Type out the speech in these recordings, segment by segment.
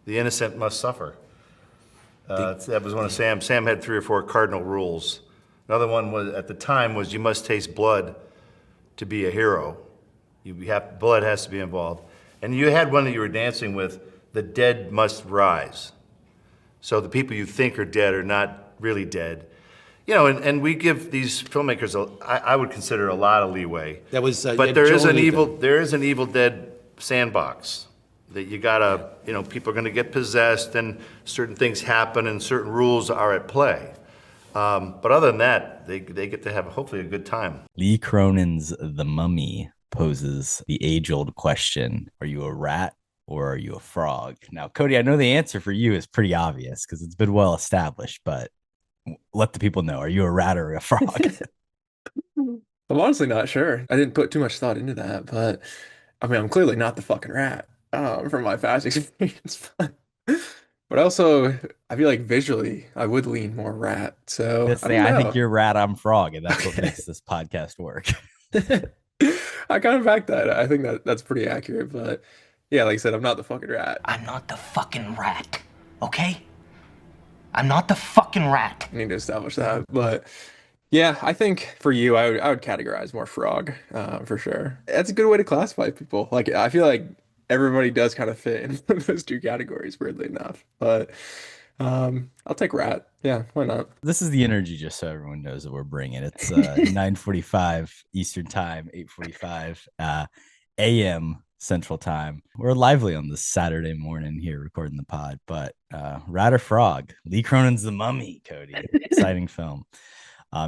The innocent must suffer. The, That was one of Sam. Sam had 3 or 4 cardinal rules. Another one was at the time was you must taste blood to be a hero. Blood has to be involved. And you had one that you were dancing with. The dead must rise. So the people you think are dead are not really dead. And we give these filmmakers, I would consider a lot of leeway. that was But Joel Newton. there is an Evil Dead sandbox that you gotta, people are gonna get possessed and certain things happen and certain rules are at play. But other than that, they get to have hopefully a good time. Lee Cronin's The Mummy poses the age-old question: are you a rat or are you a frog? Now, Kody, I know the answer for you is pretty obvious because it's been well established, but let the people know: are you a rat or a frog? I'm honestly not sure. I didn't put too much thought into that, but I mean, I'm clearly not the fucking rat from my past experience. But also, I feel like visually, I would lean more rat. So This I thing, don't I think know. you're rat, I'm frog, and that's what makes this podcast work. I kind of back that. I think that's pretty accurate. But yeah, like I said, I'm not the fucking rat. I'm not the fucking rat, okay? I'm not the fucking rat. I need to establish that. But yeah, I think for you, I would categorize more frog, for sure. That's a good way to classify people. Like I feel like everybody does kind of fit in those two categories, weirdly enough. But I'll take rat. Yeah, why not? This is the energy, just so everyone knows that we're bringing. It's 9:45 Eastern Time, 8:45 a.m. Central Time. We're lively on this Saturday morning here recording the pod, but rat or frog? Lee Cronin's The Mummy, Kody. Exciting film.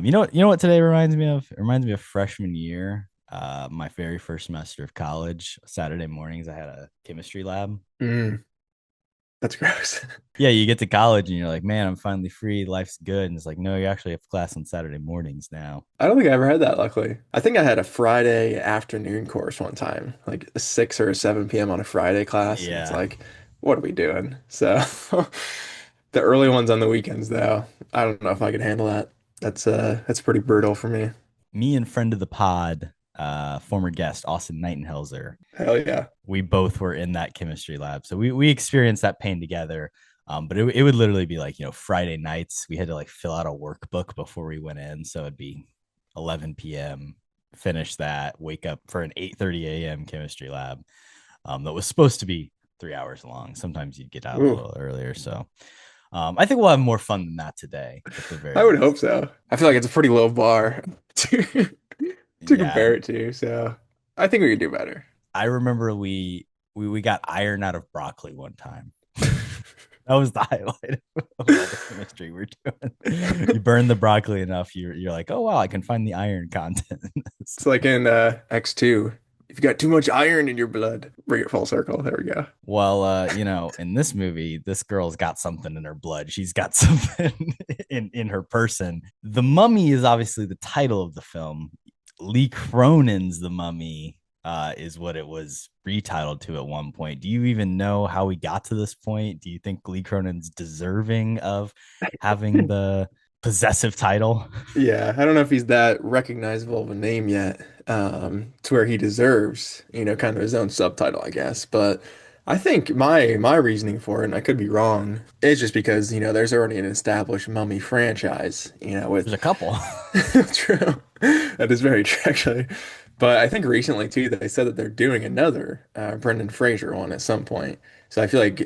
You know what today reminds me of? It reminds me of freshman year. My very first semester of college. Saturday mornings, I had a chemistry lab. Mm, that's gross. Yeah, you get to college and you're like, man, I'm finally free. Life's good. And it's like, no, you actually have class on Saturday mornings now. I don't think I ever had that, luckily. I think I had a Friday afternoon course one time, like a 6 or a 7 p.m. on a Friday class. And it's Yeah. like, what are we doing? So the early ones on the weekends, though, I don't know if I could handle that. That's pretty brutal for me. Me and friend of the pod, former guest, Austin Nightenhelzer, Hell yeah. we both were in that chemistry lab. So we experienced that pain together. But it would literally be like, Friday nights, we had to like fill out a workbook before we went in. So it'd be 11 p.m., finish that, wake up for an 8:30 a.m. chemistry lab that was supposed to be 3 hours long. Sometimes you'd get out a Ooh, little earlier. So I think we'll have more fun than that today, at the I very would least. hope so. I feel like it's a pretty low bar to to Yeah. compare it to, so I think we could do better. I remember we got iron out of broccoli one time. That was the highlight of all the chemistry we're doing. You burn the broccoli enough, you're like, oh wow, I can find the iron content in this. It's like in X2. If you got too much iron in your blood, bring it full circle. There we go. Well, in this movie, this girl's got something in her blood. She's got something in her person. The Mummy is obviously the title of the film. Lee Cronin's The Mummy is what it was retitled to at one point. Do you even know how we got to this point? Do you think Lee Cronin's deserving of having the possessive title? Yeah, I don't know if he's that recognizable of a name yet, to where he deserves, kind of his own subtitle, I guess. But I think my reasoning for it, and I could be wrong, is just because, there's already an established Mummy franchise, with There's a couple. true. That is very true, actually. But I think recently too, they said that they're doing another Brendan Fraser one at some point. So I feel like,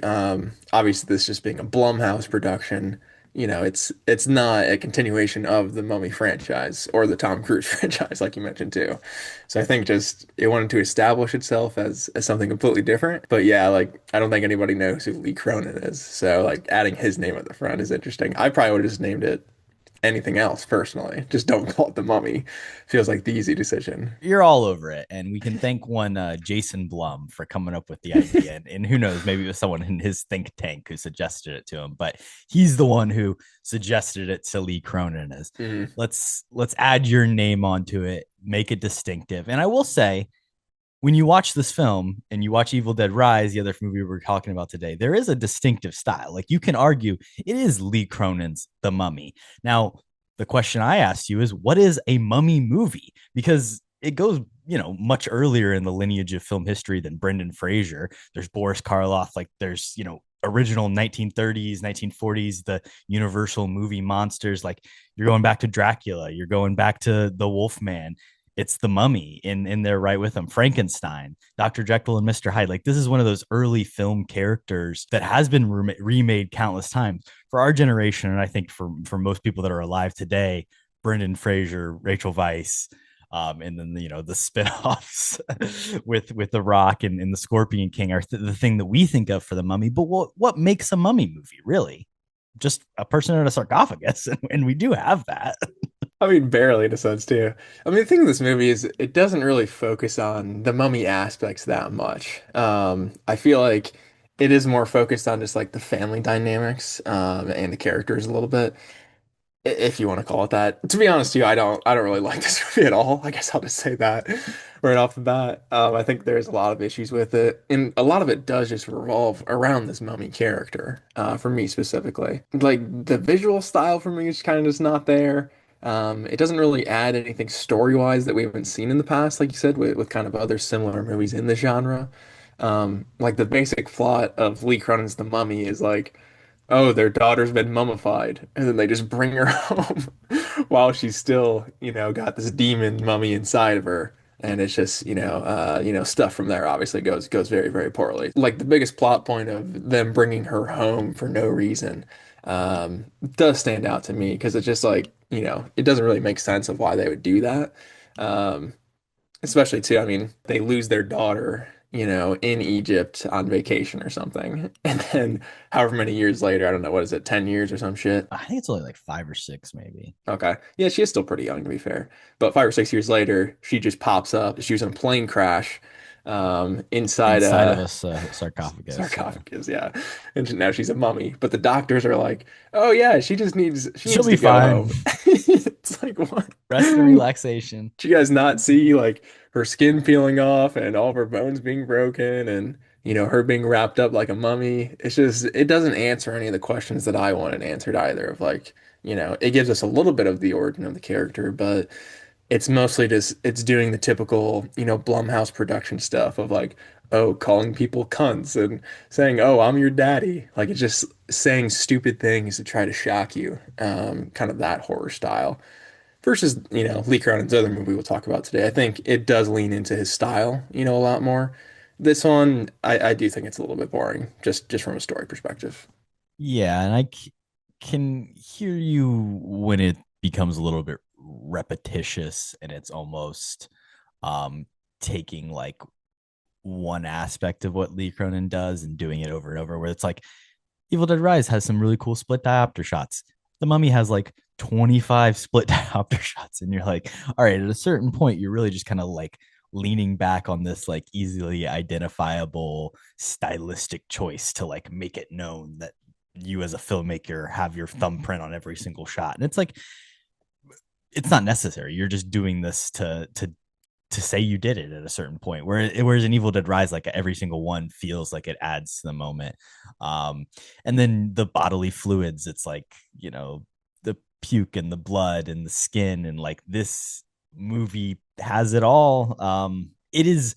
obviously, this just being a Blumhouse production, it's not a continuation of the Mummy franchise or the Tom Cruise franchise, like you mentioned too. So I think just it wanted to establish itself as something completely different. But yeah, like I don't think anybody knows who Lee Cronin is. So like adding his name at the front is interesting. I probably would have just named it anything else personally. Just don't call it the Mummy. Feels like the easy decision. You're all over it. And we can thank one Jason Blum for coming up with the idea. And who knows, maybe it was someone in his think tank who suggested it to him, but he's the one who suggested it to Lee Cronin as Mm. let's add your name onto it, make it distinctive. And I will say, when you watch this film and you watch Evil Dead Rise, the other movie we're talking about today, there is a distinctive style. Like you can argue it is Lee Cronin's The Mummy. Now, the question I asked you is, what is a mummy movie? Because it goes, much earlier in the lineage of film history than Brendan Fraser. There's Boris Karloff, like there's, original 1930s, 1940s, the Universal movie monsters. Like you're going back to Dracula, you're going back to the Wolfman. It's the Mummy in there right with them. Frankenstein, Dr. Jekyll and Mr. Hyde. Like this is one of those early film characters that has been remade countless times for our generation, and I think for most people that are alive today. Brendan Fraser, Rachel Weisz, and then the spin-offs with the Rock and the Scorpion King are the thing that we think of for the Mummy. But what makes a mummy movie really? Just a person in a sarcophagus, and we do have that. I mean, barely in a sense too. I mean, the thing with this movie is it doesn't really focus on the mummy aspects that much. I feel like it is more focused on just like the family dynamics, and the characters a little bit, if you want to call it that. To be honest with you, I don't really like this movie at all. I guess I'll just say that right off the bat. I think there's a lot of issues with it, and a lot of it does just revolve around this mummy character. For me specifically, like the visual style for me is kind of just not there. It doesn't really add anything story-wise that we haven't seen in the past, like you said, with kind of other similar movies in the genre. Like the basic plot of Lee Cronin's The Mummy is like, oh, their daughter's been mummified, and then they just bring her home while she's still, got this demon mummy inside of her. And it's just, stuff from there obviously goes very, very poorly. Like the biggest plot point of them bringing her home for no reason, does stand out to me because it's just like, it doesn't really make sense of why they would do that. Um, Especially too, I mean, they lose their daughter, in Egypt on vacation or something. And then however many years later, I don't know, what is it, 10 years or some shit? I think it's only like 5 or 6, maybe. Okay. Yeah, she is still pretty young to be fair. But 5 or 6 years later, she just pops up. She was in a plane crash, inside Inside of a a sarcophagus. sarcophagus, yeah. And now she's a mummy. But the doctors are like, "Oh yeah, she She'll needs be to go fine. home." It's like, what? Rest and relaxation. Did you guys not see like her skin peeling off and all of her bones being broken and her being wrapped up like a mummy? It's just it doesn't answer any of the questions that I wanted answered either of like, it gives us a little bit of the origin of the character, but it's mostly just it's doing the typical, Blumhouse production stuff of like, oh, calling people cunts and saying, "Oh, I'm your daddy." Like it's just saying stupid things to try to shock you. Kind of that horror style. Versus, Lee Cronin's other movie we'll talk about today. I think it does lean into his style, a lot more. This one, I do think it's a little bit boring, just from a story perspective. Yeah, and can hear you when it becomes a little bit repetitious and it's almost um taking like one aspect of what Lee Cronin does and doing it over and over, where it's like Evil Dead Rise has some really cool split diopter shots. The Mummy has like 25 split diopter shots, and you're like, all right, at a certain point, you're really just kind of like leaning back on this like easily identifiable stylistic choice to like make it known that you as a filmmaker have your thumbprint on every single shot. And it's like, it's not necessary. You're just doing this to say you did it at a certain point. Whereas in Evil Dead Rise, like every single one feels like it adds to the moment. And then the bodily fluids, it's like, the puke and the blood and the skin, and like this movie has it all. It is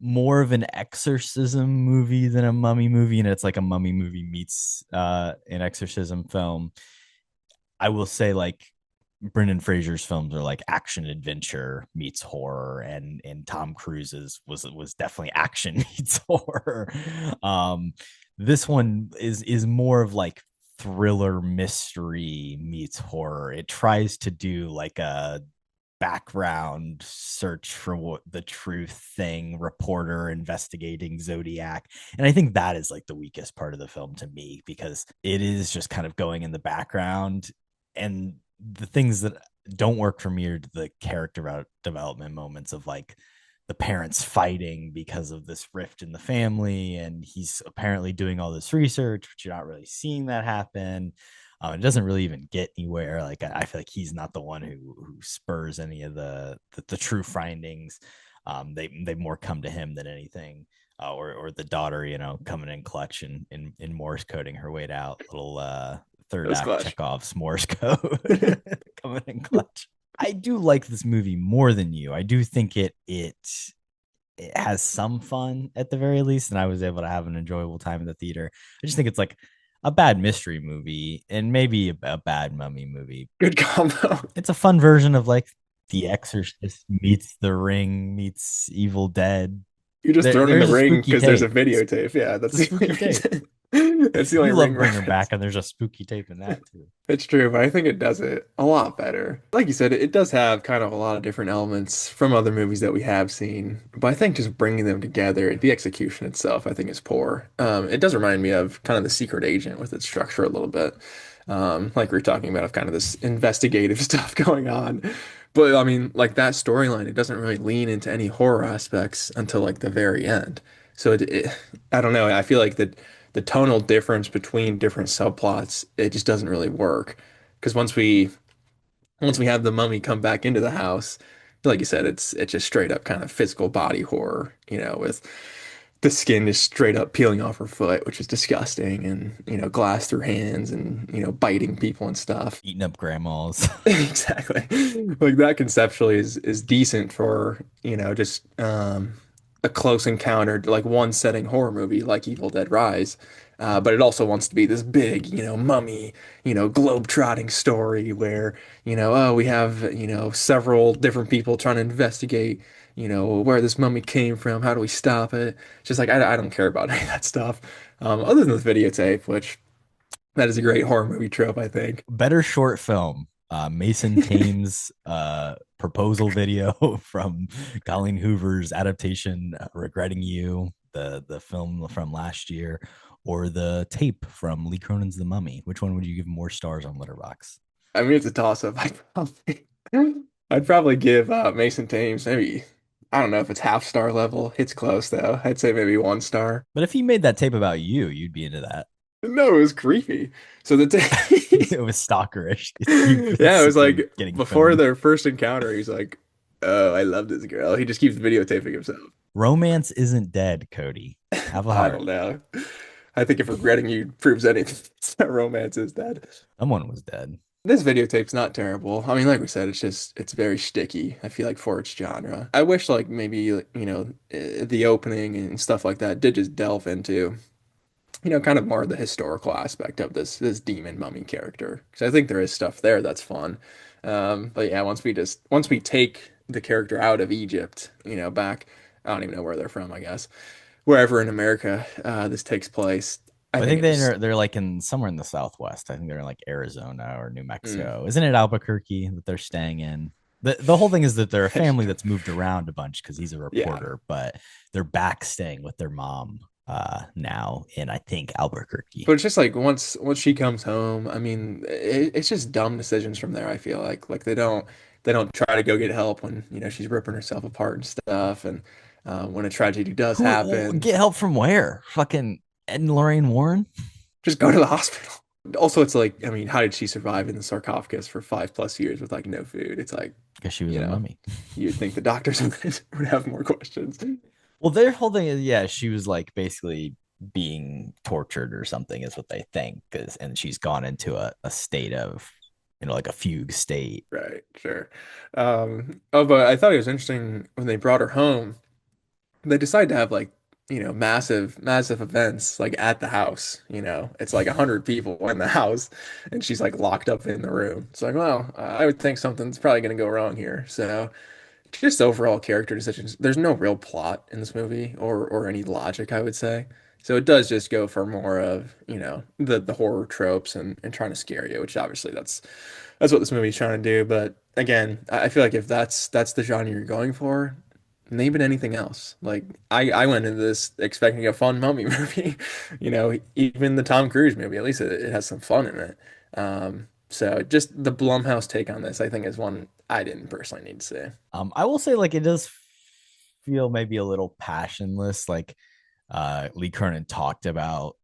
more of an exorcism movie than a mummy movie, and it's like a mummy movie meets an exorcism film. I will say, like, Brendan Fraser's films are like action adventure meets horror, and Tom Cruise's was definitely action meets horror. This one is more of like thriller mystery meets horror. It tries to do like a background search for what the truth thing, reporter investigating Zodiac. And I think that is like the weakest part of the film to me, because it is just kind of going in the background, and the things that don't work for me are the character development moments of like the parents fighting because of this rift in the family, and he's apparently doing all this research, but you're not really seeing that happen. It doesn't really even get anywhere. Like I feel like he's not the one who spurs any of the true findings. They more come to him than anything. Or the daughter, coming in clutch and in Morse coding her way out. Little third act Clutch. Chekhov's Morse code coming in clutch. I do like this movie more than you. I do think it it has some fun at the very least, and I was able to have an enjoyable time in the theater. I just think it's like a bad mystery movie and maybe a bad mummy movie. Good combo. It's a fun version of like The Exorcist meets The Ring meets Evil Dead. You're just thrown in the There's a ring spooky because there's a tape. videotape. Yeah, that's It's a the spooky only tape. reason. That's the only You ring love Bring Her reference. Back, and there's a spooky tape in that too. It's true, but I think it does it a lot better. Like you said, it does have kind of a lot of different elements from other movies that we have seen, but I think just bringing them together, the execution itself, I think is poor. It does remind me of kind of The Secret Agent with its structure a little bit. Like we were talking about, of kind of this investigative stuff going on. But I mean, like that storyline, it doesn't really lean into any horror aspects until like the very end. So I don't know. I feel like the tonal difference between different subplots, it just doesn't really work. Because once we have the mummy come back into the house, like you said, it's just straight up kind of physical body horror, with the skin just straight up peeling off her foot, which is disgusting, and glass through hands and biting people and stuff. Eating up grandmas. Exactly. Like that conceptually is decent for, just a close encounter, like one setting horror movie like Evil Dead Rise. But it also wants to be this big, mummy, globe-trotting story where, oh, we have, several different people trying to investigate, where this mummy came from. How do we stop it? It's just like, I don't care about any of that stuff. Other than the videotape, which that is a great horror movie trope, I think. Better short film. Mason Thames' proposal video from Colleen Hoover's adaptation, Regretting You, the film from last year, or the tape from Lee Cronin's The Mummy. Which one would you give more stars on Letterboxd? I mean, it's a toss-up. I'd probably give Mason Thames maybe, I don't know if it's half star level. It's close though. I'd say maybe 1 star. But if he made that tape about you, you'd be into that. No, it was creepy. So the It was stalkerish. yeah, it was like getting before filmed. their first encounter, he's like, "Oh, I love this girl." He just keeps videotaping himself. Romance isn't dead, Cody. Have a I heart. don't know. I think if regretting you proves anything, it's that romance is dead. Someone was dead. This videotape's not terrible. I mean, like we said, it's very sticky. I feel like for its genre. I wish like maybe the opening and stuff like that did just delve into kind of more of the historical aspect of this demon mummy character. Because I think there is stuff there that's fun. But yeah, once we take the character out of Egypt, back, I don't even know where they're from, I guess, wherever in America this takes place. I I think think it just, they're like in somewhere in the Southwest. I think they're in like Arizona or New mm, Mexico. Isn't it Albuquerque that they're staying in? The whole thing is that they're a that's family true. that's moved around a bunch because he's a Yeah. reporter, but they're back staying with their mom now in I think Albuquerque. But it's just like once she comes home, I mean, it's just dumb decisions from there. I feel like they don't try to go get help when she's ripping herself apart and stuff, and when a tragedy does Who happen, get help from where? Fucking Ed and Lorraine Warren? just go to the hospital. Also, it's like, I mean, how did she survive in the sarcophagus for 5+ years with like no food? It's like, Because she was you a know, mummy. you'd think the doctors would have more questions. Well, their whole thing is, yeah, she was like basically being tortured or something, is what they think. And she's gone into a state of, like a fugue state. Right, sure. Oh, but I thought it was interesting when they brought her home. They decide to have like massive events like at the house. It's like 100 people in the house, and she's like locked up in the room. It's like, well, I would think something's probably gonna go wrong here. So just overall character decisions. There's no real plot in this movie or any logic, I would say. So it does just go for more of the horror tropes and trying to scare you, which obviously that's what this movie's trying to do. But again, I feel like if that's the genre you're going for, name it anything else. Like I went into this expecting a fun mummy movie. Even the Tom Cruise movie, at least it has some fun in it. So just the Blumhouse take on this, I think, is one I didn't personally need to see. I will say, like, it does feel maybe a little passionless. Like, Lee Cronin talked about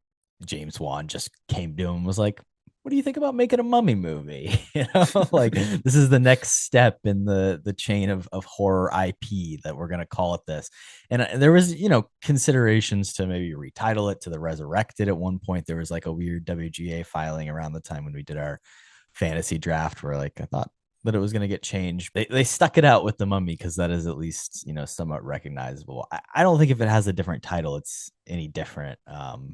James Wan just came to him and was like, "What do you think about making a mummy movie?" Like this is the next step in the chain of horror IP that we're gonna call it this. And there was considerations to maybe retitle it to The Resurrected at one point. There was like a weird WGA filing around the time when we did our fantasy draft where like I thought that it was going to get changed. They stuck it out with the Mummy because that is at least, you know, somewhat recognizable. I don't think if it has a different title, it's any different.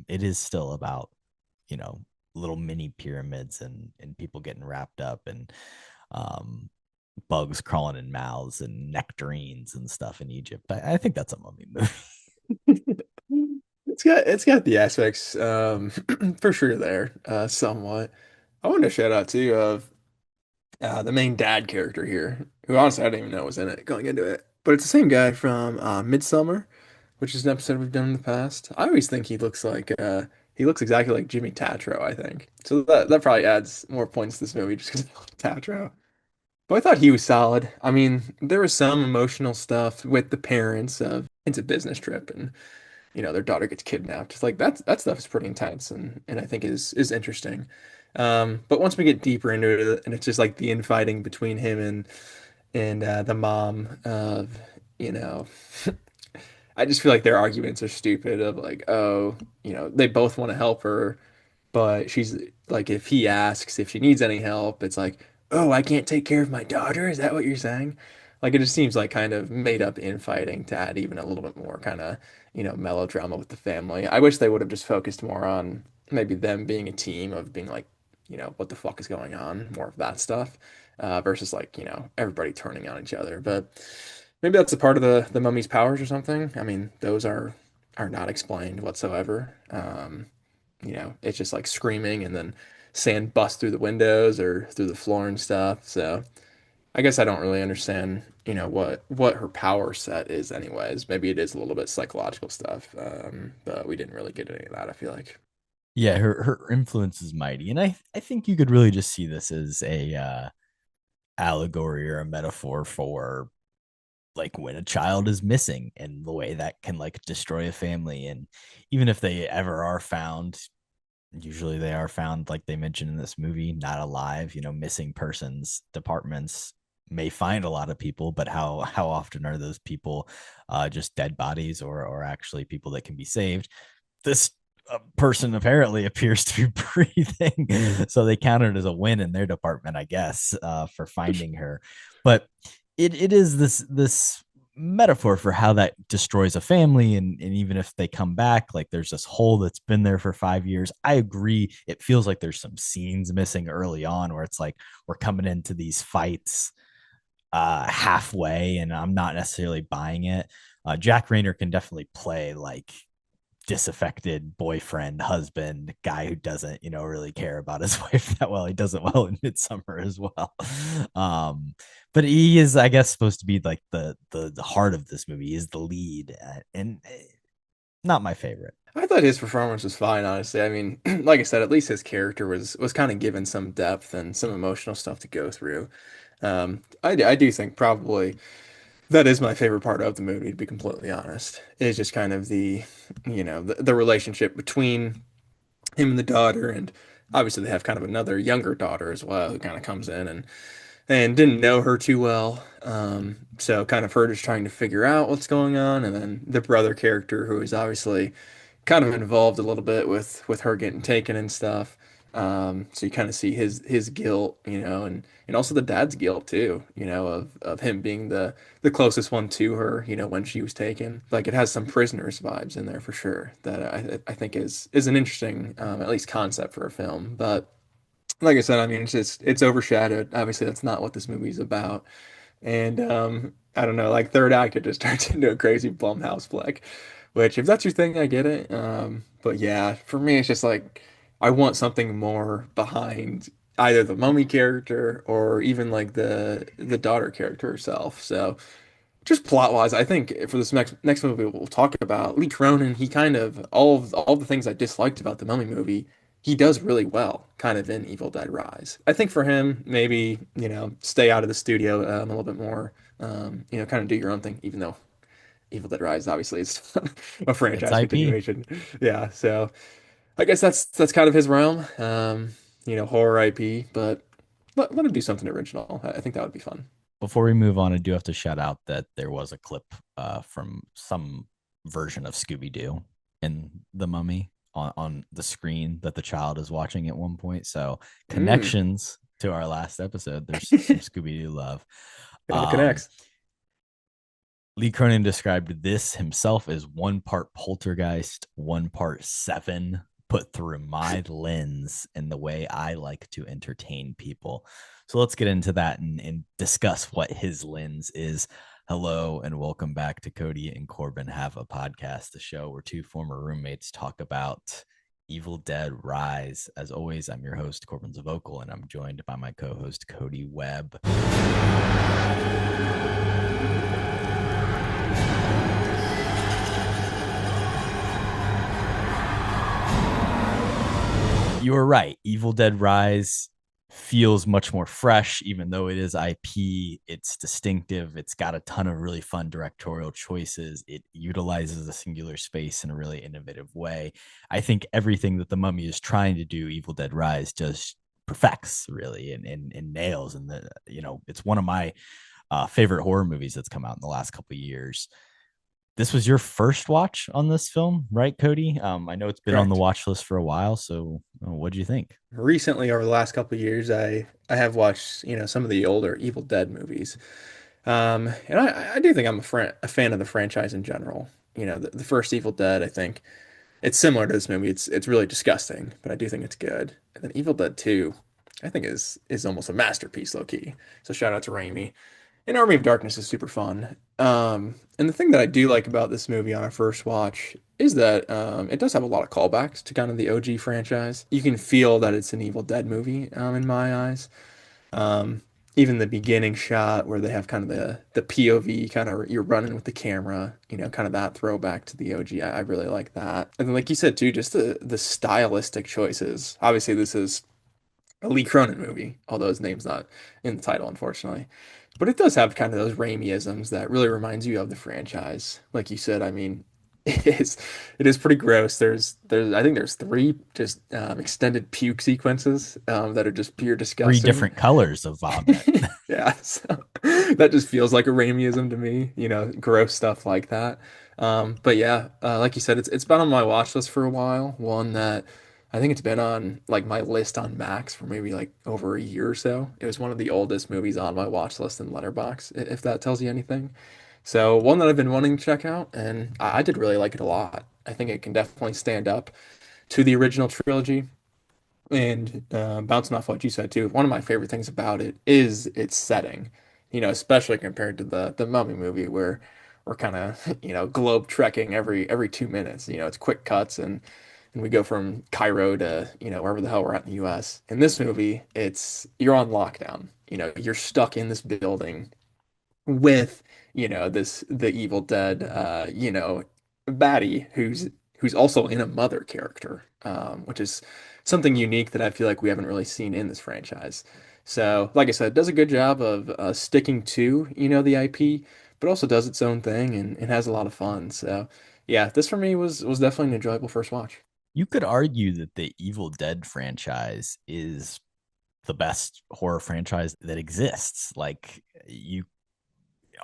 It is still about, you know, little mini pyramids and people getting wrapped up and um, bugs crawling in mouths and nectarines and stuff in Egypt. I think that's a Mummy movie. It's got the aspects for sure there, somewhat. I wanted to shout out too of the main dad character here, who honestly I didn't even know was in it going into it. But it's the same guy from Midsummer, which is an episode we've done in the past. I always think he looks exactly like Jimmy Tatro, I think. So that probably adds more points to this movie just because of Tatro. But I thought he was solid. I mean, there was some emotional stuff with the parents of it's a business trip and their daughter gets kidnapped. It's like that stuff is pretty intense and I think is interesting. But once we get deeper into it, and it's just like the infighting between him and the mom of, you know, I just feel like their arguments are stupid of like, oh, they both want to help her, but she's like, if he asks if she needs any help, it's like, oh, I can't take care of my daughter. Is that what you're saying? Like, it just seems like kind of made up infighting to add even a little bit more kind of, melodrama with the family. I wish they would have just focused more on maybe them being a team of being like, what the fuck is going on? More of that stuff, versus like, everybody turning on each other. But maybe that's a part of the mummy's powers or something. I mean, those are not explained whatsoever. It's just like screaming and then sand busts through the windows or through the floor and stuff. So I guess I don't really understand, what her power set is anyways. Maybe it is a little bit psychological stuff. But we didn't really get any of that, I feel like. Yeah, her influence is mighty, and I think you could really just see this as a allegory or a metaphor for like when a child is missing and the way that can like destroy a family. And even if they ever are found, usually they are found, like they mentioned in this movie, not alive. You know, missing persons departments may find a lot of people, but how often are those people just dead bodies or actually people that can be saved? This person apparently appears to be breathing, so they count it as a win in their department, I guess, for finding her. But it is this metaphor for how that destroys a family, and even if they come back, like there's this hole that's been there for 5 years. I agree, it feels like there's some scenes missing early on where it's like we're coming into these fights halfway, and I'm not necessarily buying it. Jack Rayner can definitely play like disaffected boyfriend, husband, guy who doesn't, really care about his wife that well. He does it well in Midsummer as well. But he is, I guess, supposed to be like the heart of this movie. He is the lead, and not my favorite. I thought his performance was fine, honestly. I mean, like I said, at least his character was kind of given some depth and some emotional stuff to go through. I do think probably that is my favorite part of the movie, to be completely honest. Is just kind of the relationship between him and the daughter, and obviously they have kind of another younger daughter as well who kind of comes in and didn't know her too well. So kind of her just trying to figure out what's going on, and then the brother character who is obviously kind of involved a little bit with her getting taken and stuff. So you kind of see his guilt, and also the dad's guilt too, of him being the closest one to her, when she was taken. Like it has some prisoners vibes in there for sure that I think is an interesting at least concept for a film. But like I said, I mean it's overshadowed. Obviously, that's not what this movie's about. And I don't know, like third act, it just turns into a crazy Blumhouse flick. Which, if that's your thing, I get it. But yeah, for me, it's just like I want something more behind either the mummy character or even like the daughter character herself. So just plot wise, I think for this next movie we'll talk about Lee Cronin, he kind of all the things I disliked about the Mummy movie, he does really well, kind of in Evil Dead Rise. I think for him, maybe stay out of the studio a little bit more, kind of do your own thing, even though Evil Dead Rise obviously is a It's franchise IP. continuation. Yeah, so I guess that's kind of his realm, horror IP, but let him do something original. I think that would be fun. Before we move on, I do have to shout out that there was a clip from some version of Scooby Doo in The Mummy on the screen that the child is watching at one point. So Mm. connections to our last episode. There's some Scooby-Doo love. It all Um, connects. Lee Cronin described this himself as one part poltergeist, one part Seven, put through my lens and the way I like to entertain people. So let's get into that and discuss what his lens is. Hello and welcome back to Kody and Korbin Have a Podcast, the show where two former roommates talk about Evil Dead Rise. As always, I'm your host, Korbin Zvokel, and I'm joined by my co-host, Cody Webb. You were right. Evil Dead Rise feels much more fresh, even though it is IP. It's distinctive. It's got a ton of really fun directorial choices. It utilizes a singular space in a really innovative way. I think everything that the Mummy is trying to do, Evil Dead Rise just perfects really and nails. And it's one of my favorite horror movies that's come out in the last couple of years. This was your first watch on this film, right, Cody? I know it's been on the Correct. watch list for a while. So what do you think? Recently, over the last couple of years, I have watched, some of the older Evil Dead movies. And I do think I'm a fan of the franchise in general. The first Evil Dead, I think it's similar to this movie. It's really disgusting, but I do think it's good. And then Evil Dead 2, I think is almost a masterpiece, low key. So shout out to Raimi. And Army of Darkness is super fun. And the thing that I do like about this movie on a first watch is that it does have a lot of callbacks to kind of the OG franchise. You can feel that it's an Evil Dead movie in my eyes. Um, Even the beginning shot where they have kind of the POV, kind of you're running with the camera, kind of that throwback to the OG. I really like that. And then, like you said too, just the stylistic choices. Obviously, this is a Lee Cronin movie, although his name's not in the title, unfortunately. But it does have kind of those Raimi-isms that really reminds you of the franchise. Like you said, I mean, it is pretty gross. There's I think there's three just extended puke sequences that are just pure Three disgusting. different colors of vomit. Yeah, so that just feels like a Raimiism to me, gross stuff like that. But yeah, like you said, it's been on my watch list for a while. One that I think it's been on like my list on Max for maybe like over a year or so. It was one of the oldest movies on my watch list in Letterboxd, if that tells you anything. So one that I've been wanting to check out, and I did really like it a lot. I think it can definitely stand up to the original trilogy. And bouncing off what you said too, one of my favorite things about it is its setting. Especially compared to the Mummy movie where we're kind of globe trekking every 2 minutes. It's quick cuts and we go from Cairo to wherever the hell we're at in the U.S. In this movie, it's you're on lockdown. You're stuck in this building with the Evil Dead baddie who's also in a mother character, which is something unique that I feel like we haven't really seen in this franchise. So, like I said, it does a good job of sticking to the IP, but also does its own thing and has a lot of fun. So, yeah, this for me was definitely an enjoyable first watch. You could argue that the Evil Dead franchise is the best horror franchise that exists. Like, you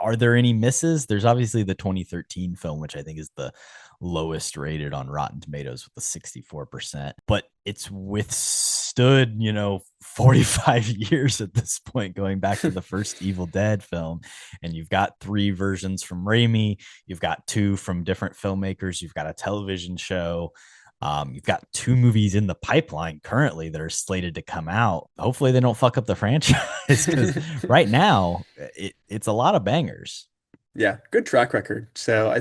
are there any misses? There's obviously the 2013 film, which I think is the lowest rated on Rotten Tomatoes with a 64%, but it's withstood, 45 years at this point, going back to the first Evil Dead film. And you've got three versions from Raimi, you've got two from different filmmakers, you've got a television show. You've got two movies in the pipeline currently that are slated to come out. Hopefully, they don't fuck up the franchise because right now it's a lot of bangers. Yeah, good track record. So I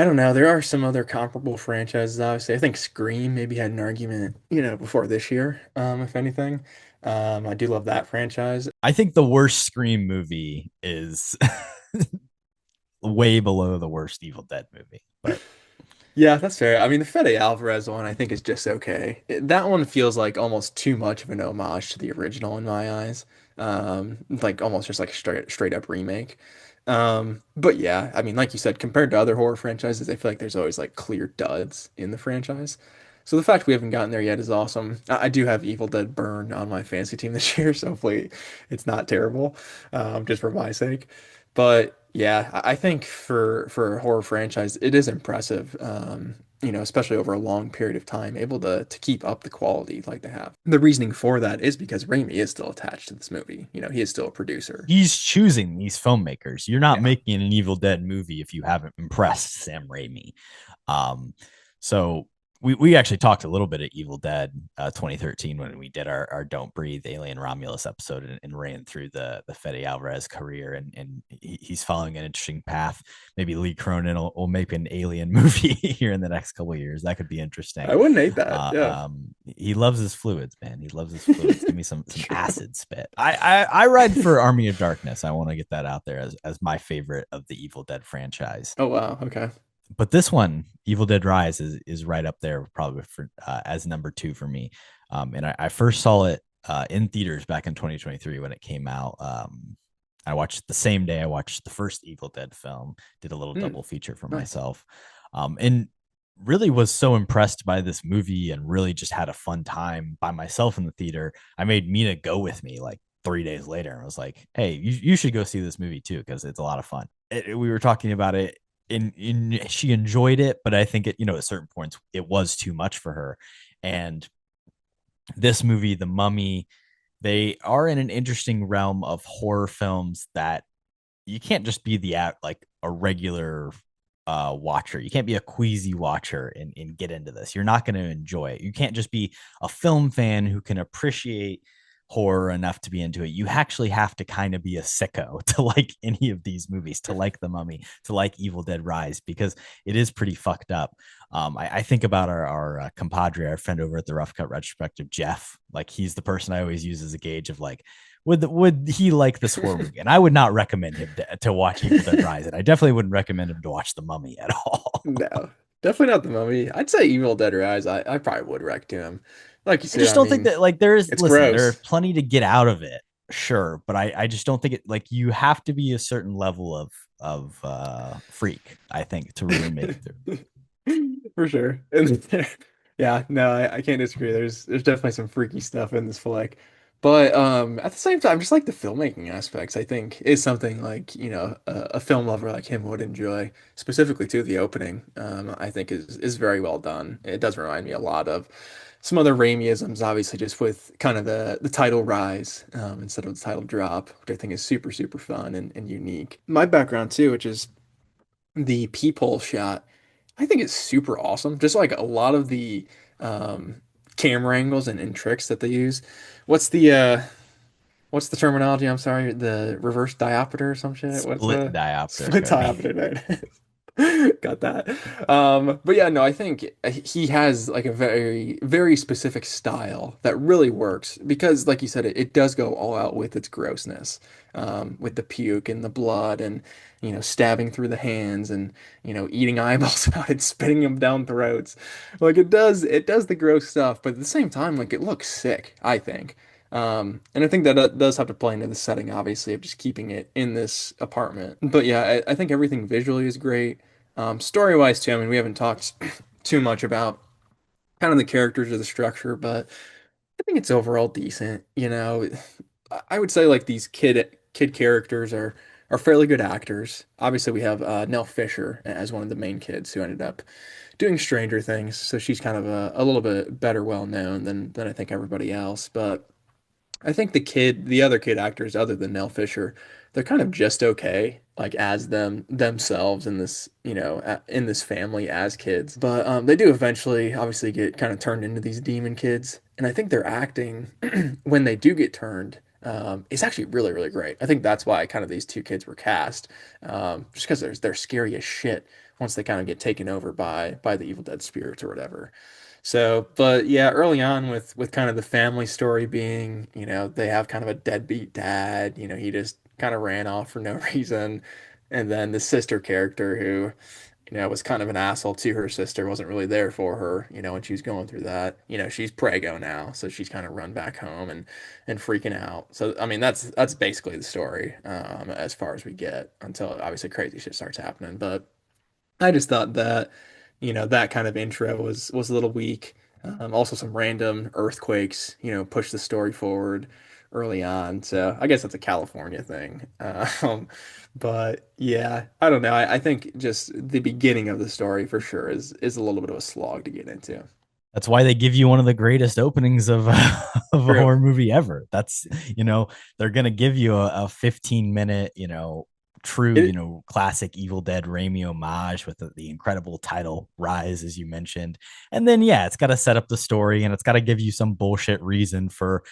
don't know. There are some other comparable franchises, obviously. I think Scream maybe had an argument, before this year, if anything. I do love that franchise. I think the worst Scream movie is way below the worst Evil Dead movie. But Yeah, that's fair. I mean, the Fede Alvarez one I think is just okay. That one feels like almost too much of an homage to the original in my eyes. Like almost just like a straight up remake. But yeah, I mean, like you said, compared to other horror franchises, I feel like there's always like clear duds in the franchise. So the fact we haven't gotten there yet is awesome. I do have Evil Dead Burn on my fantasy team this year, so hopefully it's not terrible, just for my sake. But Yeah, I think for a horror franchise, it is impressive. Especially over a long period of time, able to keep up the quality like they have. The reasoning for that is because Raimi is still attached to this movie. He is still a producer. He's choosing these filmmakers. You're not Yeah. making an Evil Dead movie if you haven't impressed Sam Raimi. Um, so we actually talked a little bit at Evil Dead 2013 when we did our Don't Breathe Alien Romulus episode and ran through the Fede Alvarez career, and he's following an interesting path. Maybe Lee Cronin will make an alien movie here in the next couple of years. That could be interesting. I wouldn't hate that. Yeah. He loves his fluids, man. He loves his fluids. Give me some Sure. acid spit. I ride for Army of Darkness. I want to get that out there as my favorite of the Evil Dead franchise. Oh wow. Okay. But this one, Evil Dead Rise, is right up there probably for as number 2 for me. And I first saw it in theaters back in 2023 when it came out. I watched the same day I watched the first Evil Dead film. Did a little Hmm. double feature for Nice. myself, and really was so impressed by this movie and really just had a fun time by myself in the theater. I made Mina go with me like 3 days later and was like, "Hey, you should go see this movie too because it's a lot of fun." We were talking about it she enjoyed it, but I think at certain points it was too much for her. And this movie, The Mummy, they are in an interesting realm of horror films that you can't just be like a regular watcher. You can't be a queasy watcher and get into this. You're not going to enjoy it. You can't just be a film fan who can appreciate horror enough to be into it. You actually have to kind of be a sicko to like any of these movies, to like The Mummy, to like Evil Dead Rise, because it is pretty fucked up. I think about our compadre, our friend over at the Rough Cut Retrospective, Jeff. Like he's the person I always use as a gauge of like, would he like this horror movie? And I would not recommend him to watch Evil Dead Rise, and I definitely wouldn't recommend him to watch The Mummy at all. No, definitely not the Mummy. I'd say Evil Dead Rise. I probably would wreck to him. Like you I said, just I don't think mean, that like there is. it's Listen, there are gross. plenty to get out of it, sure, but I just don't think it like you have to be a certain level of freak, I think, to really make it through. For sure. And yeah, no, I can't disagree. There's definitely some freaky stuff in this flick. But at the same time, just like the filmmaking aspects, I think is something like, a film lover like him would enjoy. Specifically to the opening, I think is very well done. It does remind me a lot of some other Raimiisms, obviously just with kind of the title rise instead of the title drop, which I think is super, super fun and unique. My background too, which is the peephole shot. I think it's super awesome. Just like a lot of the um, camera angles and tricks that they use. What's the uh, what's the terminology? I'm sorry, the reverse diopter or some shit. What's Split the diopter, split Cody. diopter? There it is. Got that. But yeah, no, I think he has like a very, very specific style that really works because, like you said, it does go all out with its grossness, with the puke and the blood and, stabbing through the hands and, eating eyeballs out and spitting them down throats. Like it does the gross stuff, but at the same time, like it looks sick, I think. And I think that does have to play into the setting, obviously, of just keeping it in this apartment. But yeah, I think everything visually is great. Story-wise, too, I mean, we haven't talked too much about kind of the characters or the structure, but I think it's overall decent. I would say like these kid characters are fairly good actors. Obviously, we have Nell Fisher as one of the main kids who ended up doing Stranger Things, so she's kind of a little bit better well known than I think everybody else. But I think the other kid actors, other than Nell Fisher, they're kind of just okay, like as themselves in this, in this family as kids. But they do eventually, obviously, get kind of turned into these demon kids, and I think their acting, when they do get turned, is actually really, really great. I think that's why kind of these two kids were cast, just because they're scary as shit once they kind of get taken over by the Evil Dead spirits or whatever. So, but yeah, early on with kind of the family story being, they have kind of a deadbeat dad, he just kind of ran off for no reason. And then the sister character who, was kind of an asshole to her sister, wasn't really there for her, when she was going through that. She's prego now, so she's kind of run back home and freaking out. So, I mean, that's basically the story, as far as we get until obviously crazy shit starts happening. But I just thought that, that kind of intro was a little weak. Also, some random earthquakes, push the story forward. early on. So I guess that's a California thing. But yeah, I don't know. I think just the beginning of the story for sure is a little bit of a slog to get into. That's why they give you one of the greatest openings of of a True. horror movie ever. That's, they're gonna give you a 15-minute, true, It, classic Evil Dead Raimi homage with the incredible title Rise, as you mentioned. And then yeah, it's got to set up the story and it's got to give you some bullshit reason for,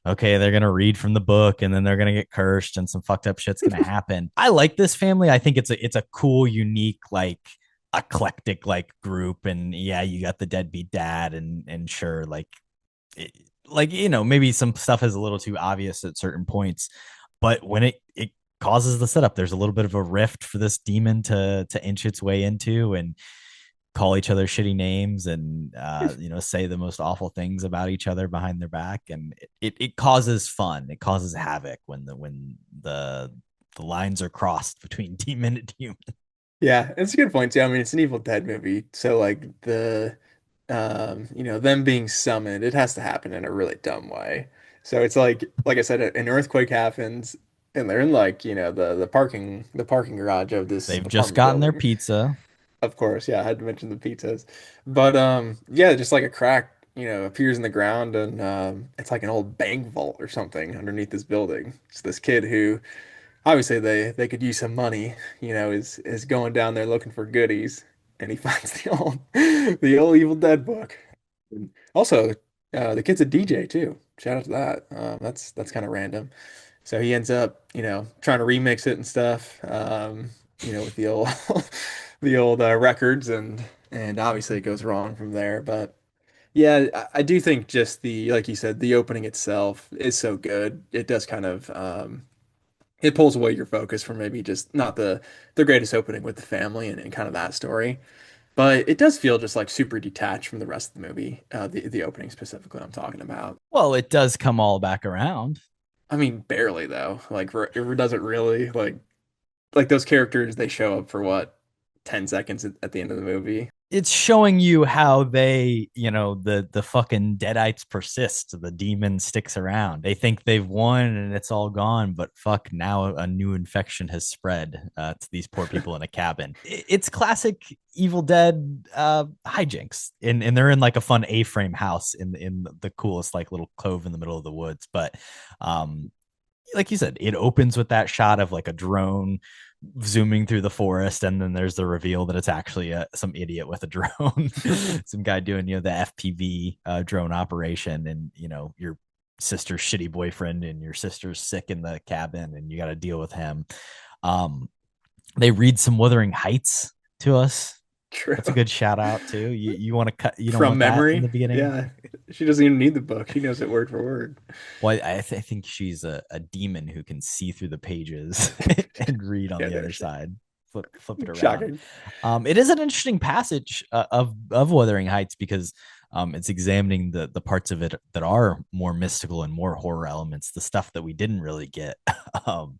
okay, they're gonna read from the book and then they're gonna get cursed and some fucked up shit's gonna happen. I like this family. I think it's a cool, unique, like eclectic like group. And yeah, you got the deadbeat dad and sure, like it, maybe some stuff is a little too obvious at certain points, but when it causes the setup, there's a little bit of a rift for this demon to inch its way into and call each other shitty names and say the most awful things about each other behind their back. And it causes fun, it causes havoc when the lines are crossed between demon and human. yeah, it's a good point too. I mean, it's an Evil Dead movie, so like them being summoned, it has to happen in a really dumb way. So it's like I said, an earthquake happens, and they're in like, the parking garage of this They've just apartment gotten their building. pizza. Of course, yeah, I had to mention the pizzas. But yeah, just like a crack, appears in the ground, and it's like an old bank vault or something underneath this building. It's this kid who obviously they could use some money, is going down there looking for goodies, and he finds the old Evil Dead book. And also, the kid's a DJ too. Shout out to that. That's kind of random. So he ends up, trying to remix it and stuff, with the old the old records, and obviously it goes wrong from there. But yeah, I do think just like you said, the opening itself is so good. It does kind of it pulls away your focus from maybe just not the greatest opening with the family and kind of that story. But it does feel just like super detached from the rest of the movie. The opening specifically I'm talking about. Well, it does come all back around. I mean, barely though. Like, it doesn't really like those characters. They show up for what, 10 seconds at the end of the movie. It's showing you how they, the fucking deadites persist. The demon sticks around. They think they've won and it's all gone, but fuck, now a new infection has spread to these poor people in a cabin. It's classic Evil Dead hijinks, and they're in like a fun A-frame house in the coolest like little cove in the middle of the woods. But um, like you said, it opens with that shot of like a drone zooming through the forest, and then there's the reveal that it's actually some idiot with a drone, some guy doing the FPV drone operation, and your sister's shitty boyfriend and your sister's sick in the cabin, and you got to deal with him. Um, they read some Wuthering Heights to us. True. That's a good shout out too. You want to cut? You don't From want that in the memory. beginning. Yeah. She doesn't even need the book. She knows it word for word. Well, I think she's a demon who can see through the pages and read on Yeah, the other there's side. Flip it around. shocking. It is an interesting passage of Wuthering Heights because it's examining the parts of it that are more mystical and more horror elements, the stuff that we didn't really get um,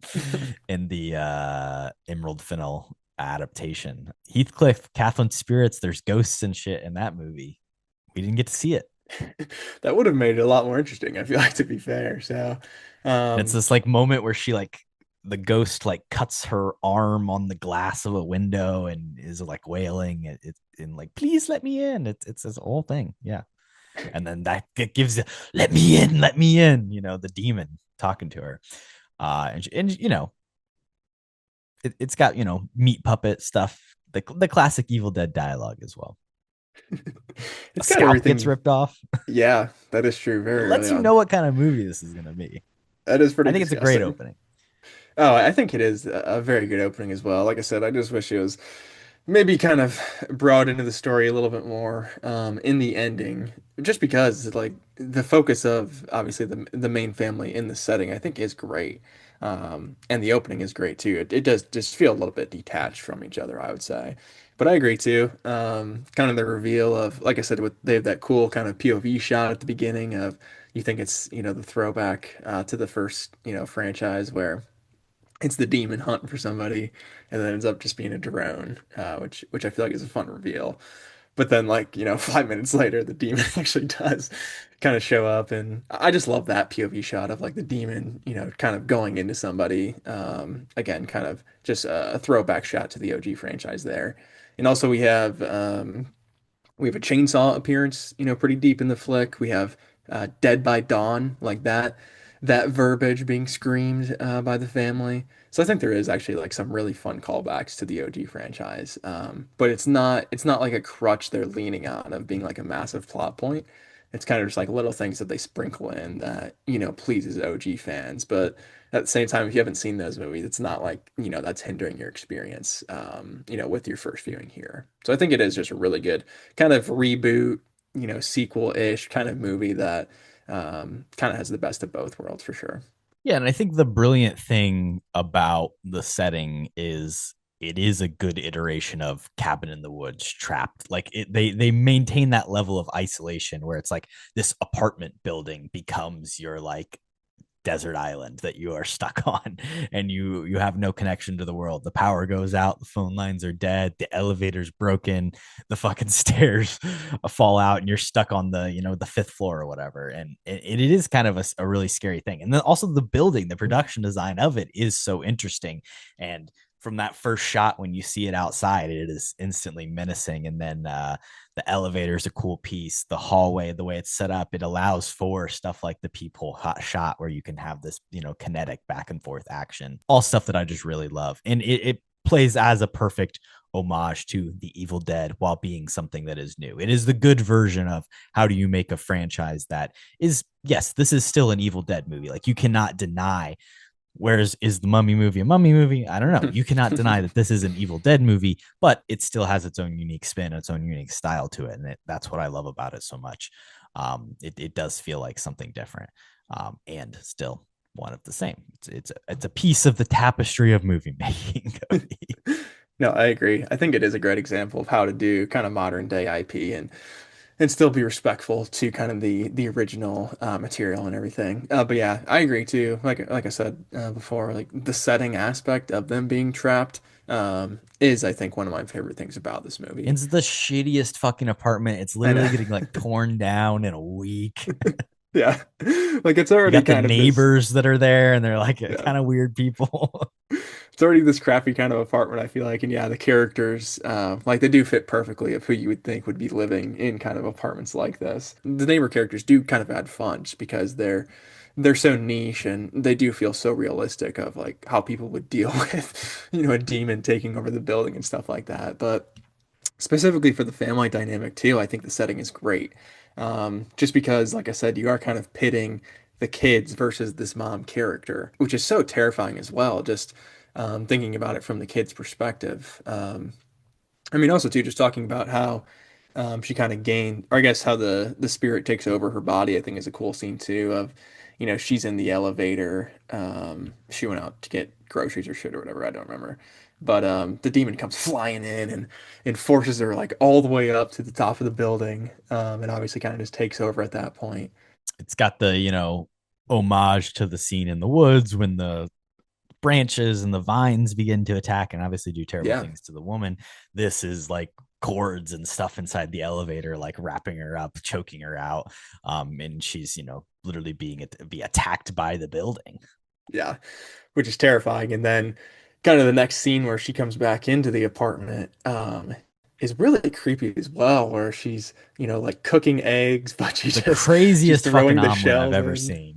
in the Emerald Fennel adaptation. Heathcliff, Kathleen Spirits, there's ghosts and shit in that movie. We didn't get to see it. That would have made it a lot more interesting, I feel like, to be fair. So, And it's um, this like moment where she like the ghost like cuts her arm on the glass of a window and is like wailing it and like, please let me in. It's this whole thing. Yeah. And then that it gives you, let me in, the demon talking to her. And it's got, meat puppet stuff, the classic Evil Dead dialogue as well. A it's got scalp gets everything. ripped off. Yeah, that is true. It Very early lets you on. know what kind of movie this is going to be. That is I pretty think it's a great disgusting. opening. Oh, I think it is a very good opening as well. Like I said, I just wish it was maybe kind of brought into the story a little bit more in the ending, just because like the focus of obviously the main family in the setting, I think is great, and the opening is great too. It does just feel a little bit detached from each other, I would say. But I agree too. Kind of the reveal of, like I said, with they have that cool kind of POV shot at the beginning of, you think it's the throwback to the first franchise where it's the demon hunting for somebody, and then ends up just being a drone, which I feel like is a fun reveal. But then, like, 5 minutes later, the demon actually does kind of show up. And I just love that POV shot of like the demon, kind of going into somebody. Again, kind of just a throwback shot to the OG franchise there. And also we have a chainsaw appearance, pretty deep in the flick. We have "Dead by Dawn," like that verbiage being screamed by the family. So I think there is actually like some really fun callbacks to the OG franchise. But it's not like a crutch they're leaning on of being like a massive plot point. It's kind of just like little things that they sprinkle in that, pleases OG fans. But at the same time, if you haven't seen those movies, it's not like, that's hindering your experience, with your first viewing here. So I think it is just a really good kind of reboot, sequel-ish kind of movie that kind of has the best of both worlds for sure. Yeah, and I think the brilliant thing about the setting is it is a good iteration of Cabin in the Woods, Trapped. Like they maintain that level of isolation where it's like this apartment building becomes your like desert island that you are stuck on, and you have no connection to the world. The power goes out, the phone lines are dead, the elevator's broken, the fucking stairs fall out, and you're stuck on the fifth floor or whatever. And it is kind of a really scary thing. And then also the building, the production design of it is so interesting. And from that first shot, when you see it outside, it is instantly menacing. And then the elevator is a cool piece. The hallway, the way it's set up, it allows for stuff like the peephole hot shot where you can have this, kinetic back and forth action. All stuff that I just really love. And it plays as a perfect homage to the Evil Dead while being something that is new. It is the good version of how do you make a franchise that is, yes, this is still an Evil Dead movie. Like you cannot deny. Whereas is the Mummy movie a Mummy movie? I don't know. You cannot deny that this is an Evil Dead movie, but it still has its own unique spin, its own unique style to it, and that's what I love about it so much. It does feel like something different, and still one of the same. It's a piece of the tapestry of movie making. No, I agree. I think it is a great example of how to do kind of modern day IP and still be respectful to kind of the original material and everything. But yeah, I agree too. Like I said before, like the setting aspect of them being trapped is I think one of my favorite things about this movie. It's the shittiest fucking apartment. It's I literally know. getting like torn down in a week. Yeah, like it's You already got the kind of this. neighbors that are there, and they're like Yeah, kind of weird people. it's already this crappy kind of apartment, I feel like. And yeah, the characters, like they do fit perfectly of who you would think would be living in kind of apartments like this. The neighbor characters do kind of add fun just because they're so niche and they do feel so realistic of like how people would deal with, a demon taking over the building and stuff like that. But specifically for the family dynamic too, I think the setting is great. Just because, like I said, you are kind of pitting the kids versus this mom character, which is so terrifying as well. Just thinking about it from the kid's perspective. I mean, also too, just talking about how she kind of gained, or I guess how the spirit takes over her body. I think is a cool scene too. Of she's in the elevator. She went out to get groceries or shit or whatever. I don't remember. But the demon comes flying in and forces her like all the way up to the top of the building. And obviously kind of just takes over at that point. It's got the homage to the scene in the woods when the branches and the vines begin to attack and obviously do terrible Yeah. things to the woman. This is like cords and stuff inside the elevator, like wrapping her up, choking her out. And she's, literally be attacked by the building. Yeah, which is terrifying. And then kind of the next scene where she comes back into the apartment is really creepy as well, where she's, like cooking eggs, but The she's craziest fucking throwing the omelet I've shells ever in. seen.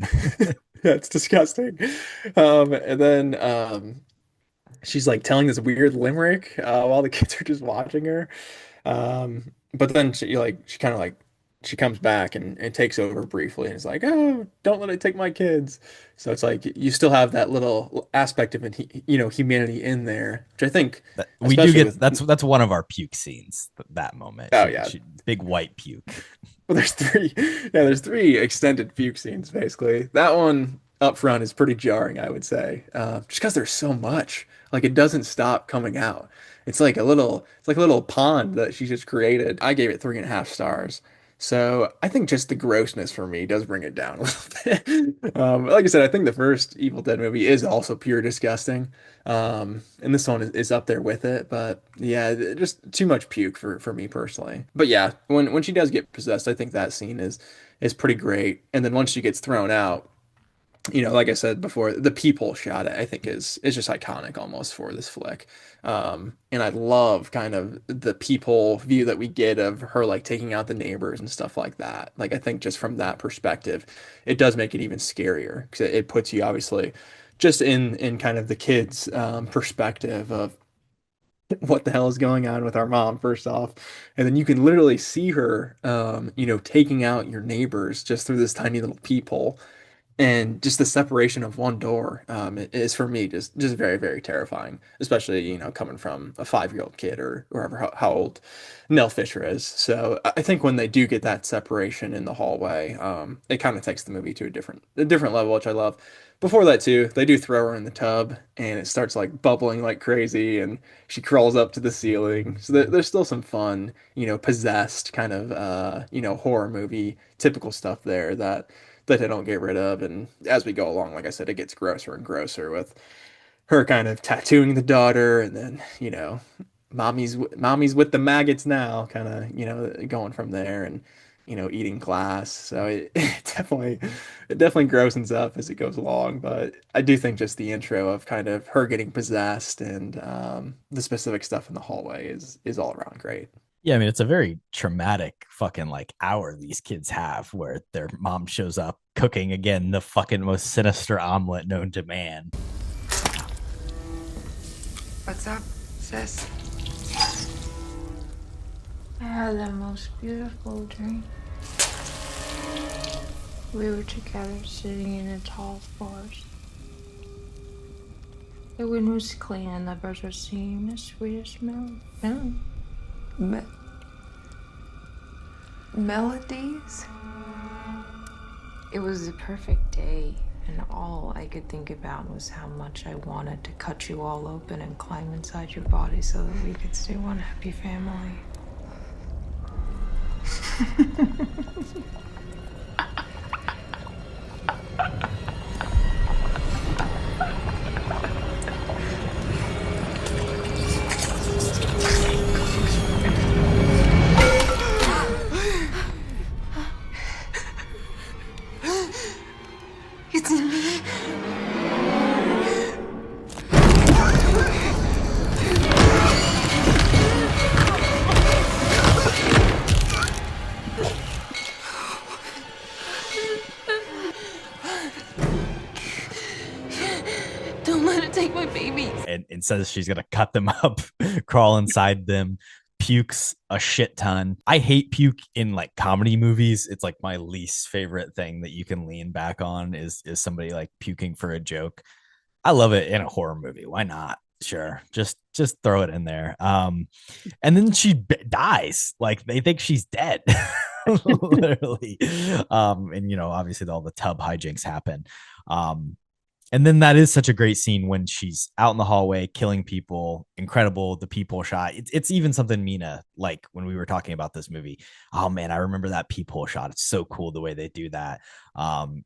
Yeah, it's disgusting. And then she's like telling this weird limerick while the kids are just watching her. But then she kind of like she comes back and takes over briefly and is like, "Oh, don't let it take my kids." So it's like you still have that little aspect of it, humanity in there, which I think, We do especially get with, that's one of our puke scenes. That moment, oh yeah, she big white puke. well, there's three, yeah, there's three extended puke scenes basically. That one up front is pretty jarring, I would say, just because there's so much. Like it doesn't stop coming out. It's like a little pond that she just created. I gave it 3.5 stars. So I think just the grossness for me does bring it down a little bit. Like I said, I think the first Evil Dead movie is also pure disgusting. And this one is up there with it, but yeah, just too much puke for me personally. But yeah, when she does get possessed, I think that scene is pretty great. And then once she gets thrown out, like I said before, the peephole shot I think is just iconic almost for this flick. And I love kind of the peephole view that we get of her like taking out the neighbors and stuff like that. Like I think just from that perspective, it does make it even scarier because it puts you obviously just in kind of the kids' perspective of what the hell is going on with our mom first off, and then you can literally see her taking out your neighbors just through this tiny little peephole, and just the separation of one door is for me just very very terrifying, especially coming from a 5-year-old kid or whoever how old Nell Fisher is. So I think when they do get that separation in the hallway, it kind of takes the movie to a different level, which I love. Before that too, they do throw her in the tub and it starts like bubbling like crazy and she crawls up to the ceiling. So there's still some fun, possessed kind of horror movie typical stuff there that they don't get rid of. And as we go along, like I said, it gets grosser and grosser with her kind of tattooing the daughter, and then mommy's with the maggots now, kind of going from there, and eating glass. So it definitely grossens up as it goes along. But I do think just the intro of kind of her getting possessed and the specific stuff in the hallway is all around great. Yeah, I mean, it's a very traumatic fucking like hour these kids have where their mom shows up cooking again the fucking most sinister omelet known to man. What's up, sis? I had the most beautiful dream. We were together sitting in a tall forest. The wind was clean and the birds were singing the sweetest melodies. It was the perfect day, and all I could think about was how much I wanted to cut you all open and climb inside your body so that we could stay one happy family. It's me. Don't let it take my babies. And says she's gonna cut them up, crawl inside them, pukes a shit ton. I hate puke in like comedy movies. It's like my least favorite thing that you can lean back on is somebody like puking for a joke. I love it in a horror movie. Why not? Sure, just throw it in there. And then she dies. Like they think she's dead, literally. And obviously all the tub hijinks happen. And then that is such a great scene when she's out in the hallway killing people. Incredible, the peephole shot. It's even something Mina like when we were talking about this movie. Oh man, I remember that peephole shot. It's so cool the way they do that. And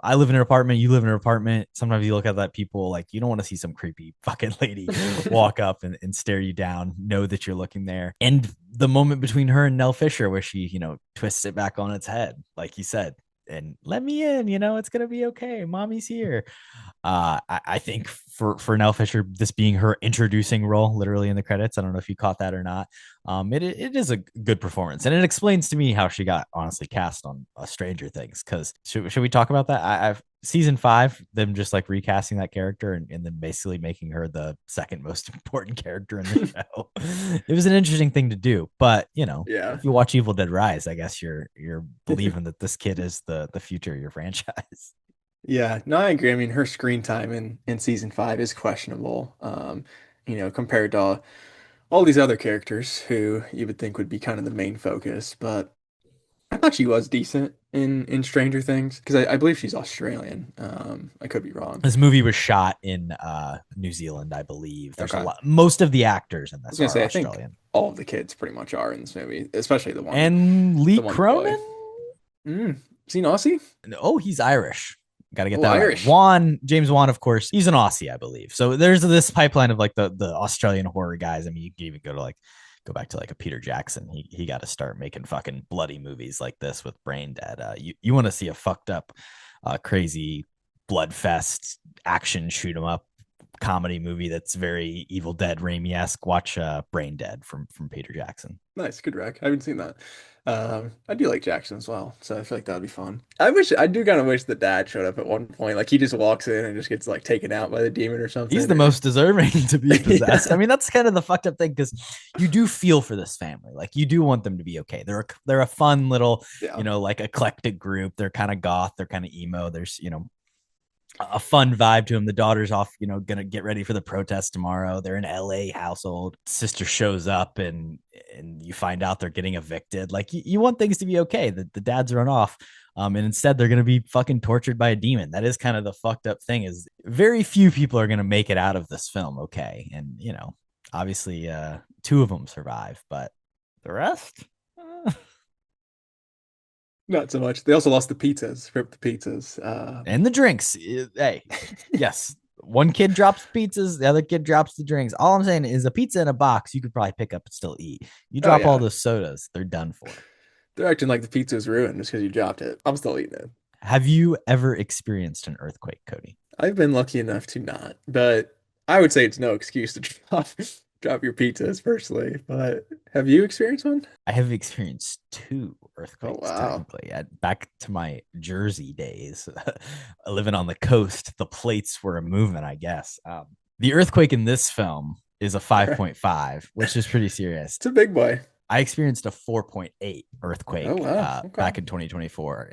I live in an apartment. You live in an apartment. Sometimes you look at that people like you don't want to see some creepy fucking lady walk up and stare you down. Know that you're looking there. And the moment between her and Nell Fisher where she twists it back on its head, like you said. And let me in, it's gonna be okay. Mommy's here. I think for Nell Fisher, this being her introducing role, literally in the credits. I don't know if you caught that or not. It is a good performance, and it explains to me how she got honestly cast on Stranger Things. Because should we talk about that? I've season 5, them just like recasting that character and then basically making her the second most important character in the show. It was an interesting thing to do, but Yeah. if you watch Evil Dead Rise, I guess you're believing that this kid is the future of your franchise. Yeah, no, I agree. I mean, her screen time in season 5 is questionable, compared to all these other characters who you would think would be kind of the main focus. But I thought she was decent in Stranger Things because I believe she's Australian. I could be wrong. This movie was shot in New Zealand, I believe. There's a Okay. lot. Most of the actors in I was this gonna are say, I think Australian. all of the kids pretty much are in this movie, especially And Lee the one boy. Cronin? Mm. Is he an Aussie? Oh, he's Irish. Got to get Oh, that right. Irish. James Wan, of course, he's an Aussie, I believe. So there's this pipeline of like the Australian horror guys. I mean, you can even go back to like a Peter Jackson. He got to start making fucking bloody movies like this with Brain Dead. You want to see a fucked up, crazy blood fest action shoot 'em up comedy movie that's very Evil Dead Raimi-esque. Watch Brain Dead from Peter Jackson. Nice, good rec. I haven't seen that. I do like Jackson as well, so I feel like that'd be fun. I do kind of wish the dad showed up at one point. Like he just walks in and just gets like taken out by the demon or something. He's the most deserving to be possessed. I mean, that's kind of the fucked up thing because you do feel for this family. Like you do want them to be okay. They're a fun little, Yeah. like eclectic group. They're kind of goth. They're kind of emo. There's, a fun vibe to him. The daughter's off, gonna get ready for the protest tomorrow. They're in LA household. Sister shows up and you find out they're getting evicted. Like you want things to be okay. The dads run off. And instead they're gonna be fucking tortured by a demon. That is kind of the fucked up thing, is very few people are gonna make it out of this film okay. And obviously two of them survive, but the rest Not so much. They also lost the pizzas, ripped the pizzas. and the drinks. Hey, yes. One kid drops pizzas, the other kid drops the drinks. All I'm saying is a pizza in a box you could probably pick up and still eat. You drop yeah. all those sodas, they're done for. They're acting like the pizza's ruined just because you dropped it. I'm still eating it. Have you ever experienced an earthquake, Cody? I've been lucky enough to not, but I would say it's no excuse to drop your pizzas personally. But have you experienced one? I have experienced two earthquakes, wow. technically. Back to my Jersey days, living on the coast, the plates were a movement, I guess. The earthquake in this film is a 5.5, which is pretty serious. It's a big boy. I experienced a 4.8 earthquake Oh, wow. Okay. back in 2024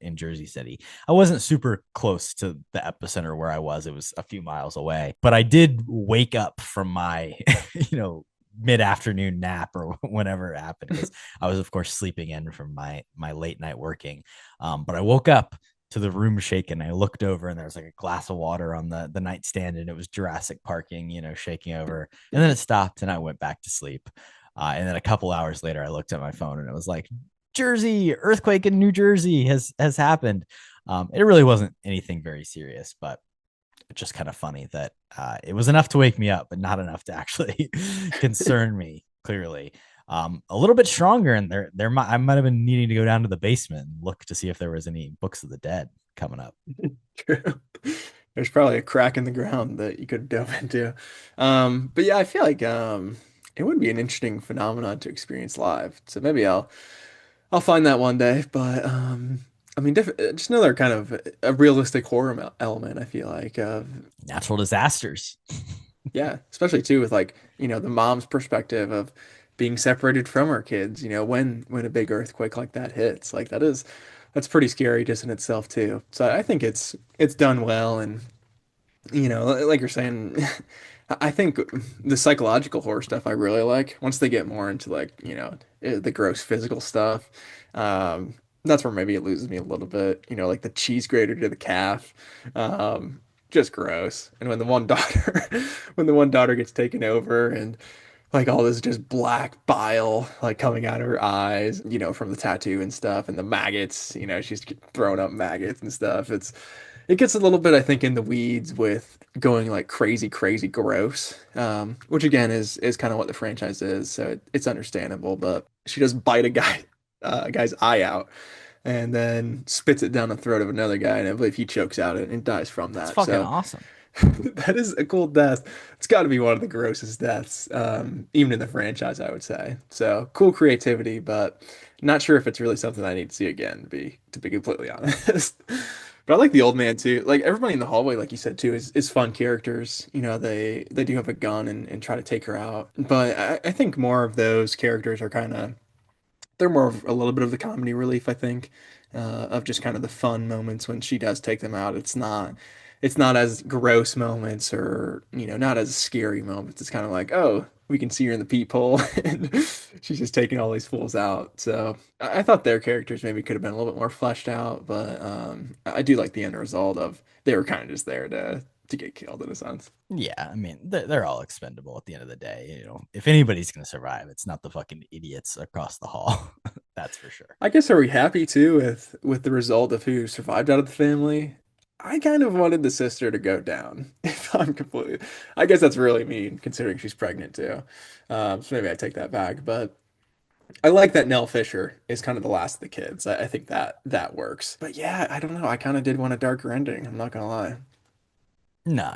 in Jersey City. I wasn't super close to the epicenter where I was. It was a few miles away, but I did wake up from my, mid-afternoon nap or whenever it happened, because I was, of course, sleeping in from my late night working. But I woke up to the room shaking. I looked over and there was like a glass of water on the nightstand, and it was Jurassic Parking, shaking over. And then it stopped and I went back to sleep. And then a couple hours later, I looked at my phone and it was like, Jersey, earthquake in New Jersey has happened. It really wasn't anything very serious, but it's just kind of funny that it was enough to wake me up, but not enough to actually concern me, clearly. A little bit stronger, and I might have been needing to go down to the basement and look to see if there was any Books of the Dead coming up. True. There's probably a crack in the ground that you could delve into. But yeah, I feel like it would be an interesting phenomenon to experience live. So maybe I'll find that one day. But I mean, just another kind of a realistic horror element, I feel like. Natural disasters. Yeah, especially too with like, the mom's perspective of being separated from her kids, when a big earthquake like that hits. Like that's pretty scary just in itself too. So I think it's done well. And like you're saying, I think the psychological horror stuff I really like. Once they get more into like, the gross physical stuff, that's where maybe it loses me a little bit. Like the cheese grater to the calf, just gross. And when the one daughter gets taken over and like all this just black bile like coming out of her eyes, from the tattoo and stuff, and the maggots, she's throwing up maggots and stuff. It gets a little bit, I think, in the weeds with going like crazy, crazy gross, which again is kind of what the franchise is. So it's understandable, but she does bite a guy's eye out and then spits it down the throat of another guy, and I believe he chokes out and dies from that. It's fucking So awesome. that is a cool death. It's got to be one of the grossest deaths, even in the franchise, I would say. So cool creativity, but not sure if it's really something I need to see again, to be completely honest. But I like the old man too. Like everybody in the hallway, like you said too, is fun characters. They do have a gun and try to take her out. But I think more of those characters are they're more of a little bit of the comedy relief, I think, of just kind of the fun moments when she does take them out. It's not as gross moments or, not as scary moments. It's kind of like, oh, we can see her in the peephole and she's just taking all these fools out. So I thought their characters maybe could have been a little bit more fleshed out, but I do like the end result of they were kind of just there to get killed in a sense. Yeah, I mean, they're all expendable at the end of the day. If anybody's going to survive, it's not the fucking idiots across the hall. That's for sure. I guess are we happy too with the result of who survived out of the family? I kind of wanted the sister to go down. If I'm completely, I guess that's really mean considering she's pregnant too. So maybe I take that back. But I like that Nell Fisher is kind of the last of the kids. I think that works. But yeah, I don't know. I kind of did want a darker ending. I'm not gonna lie. No,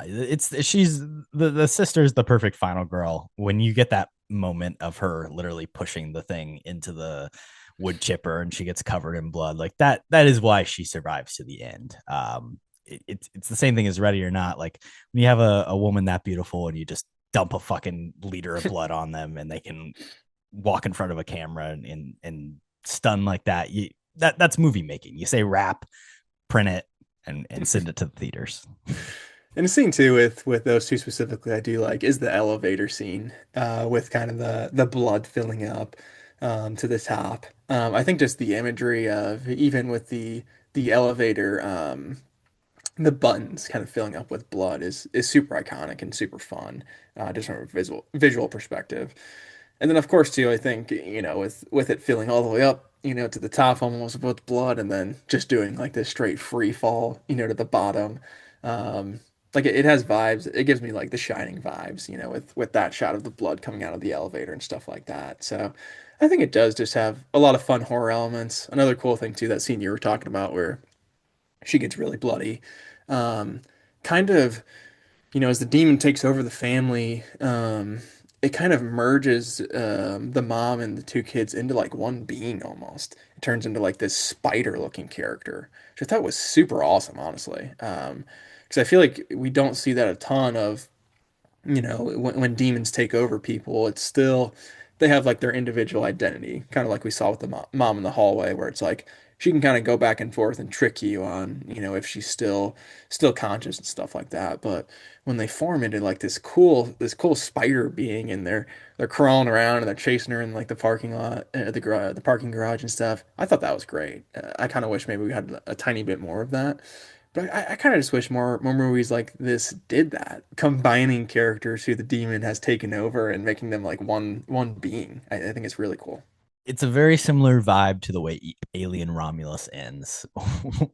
she's the sister's the perfect final girl. When you get that moment of her literally pushing the thing into the wood chipper and she gets covered in blood, like that is why she survives to the end. It's the same thing as Ready or Not. Like when you have a woman that beautiful and you just dump a fucking liter of blood on them and they can walk in front of a camera and stun like that, that's movie making. You say wrap, print it, and send it to the theaters. And the scene too with those two specifically, I do like is the elevator scene with kind of the blood filling up to the top. I think just the imagery of even with the elevator, the buttons kind of filling up with blood is super iconic and super fun, just from a visual perspective. And then of course too, I think, with it filling all the way up, to the top almost with blood and then just doing like this straight free fall, to the bottom. Um, like it has vibes. It gives me like the Shining vibes, with that shot of the blood coming out of the elevator and stuff like that. So I think it does just have a lot of fun horror elements. Another cool thing too, that scene you were talking about where she gets really bloody. Um, kind of, as the demon takes over the family, it kind of merges the mom and the two kids into like one being almost. It turns into like this spider-looking character, which I thought was super awesome, honestly. Because I feel like we don't see that a ton of when demons take over people, it's still they have like their individual identity, kind of like we saw with the mom in the hallway, where it's like she can kind of go back and forth and trick you on, if she's still conscious and stuff like that. But when they form into like this cool spider being, and they're crawling around and they're chasing her in like the parking lot, the parking garage and stuff, I thought that was great. I kind of wish maybe we had a tiny bit more of that. But I kind of just wish more movies like this did that, combining characters who the demon has taken over and making them like one being. I think it's really cool. It's a very similar vibe to the way Alien Romulus ends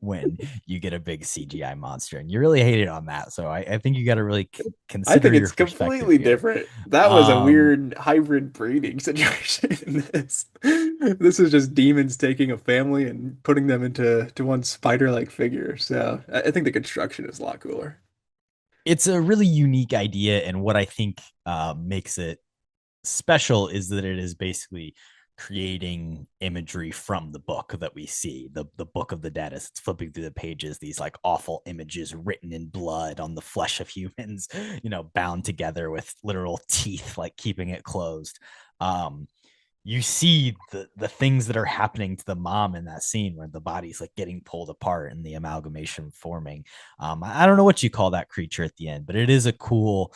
when you get a big CGI monster, and you really hate it on that. So I think you got to really I consider think your it's perspective completely here. different. That was a weird hybrid breeding situation in this. This is just demons taking a family and putting them into one spider-like figure. So I think the construction is a lot cooler. It's a really unique idea, and what I think makes it special is that it is basically creating imagery from the book that we see, the book of the dead. As it's flipping through the pages, these like awful images written in blood on the flesh of humans, bound together with literal teeth, like keeping it closed. You see the things that are happening to the mom in that scene where the body's like getting pulled apart and the amalgamation forming. I don't know what you call that creature at the end, but it is a cool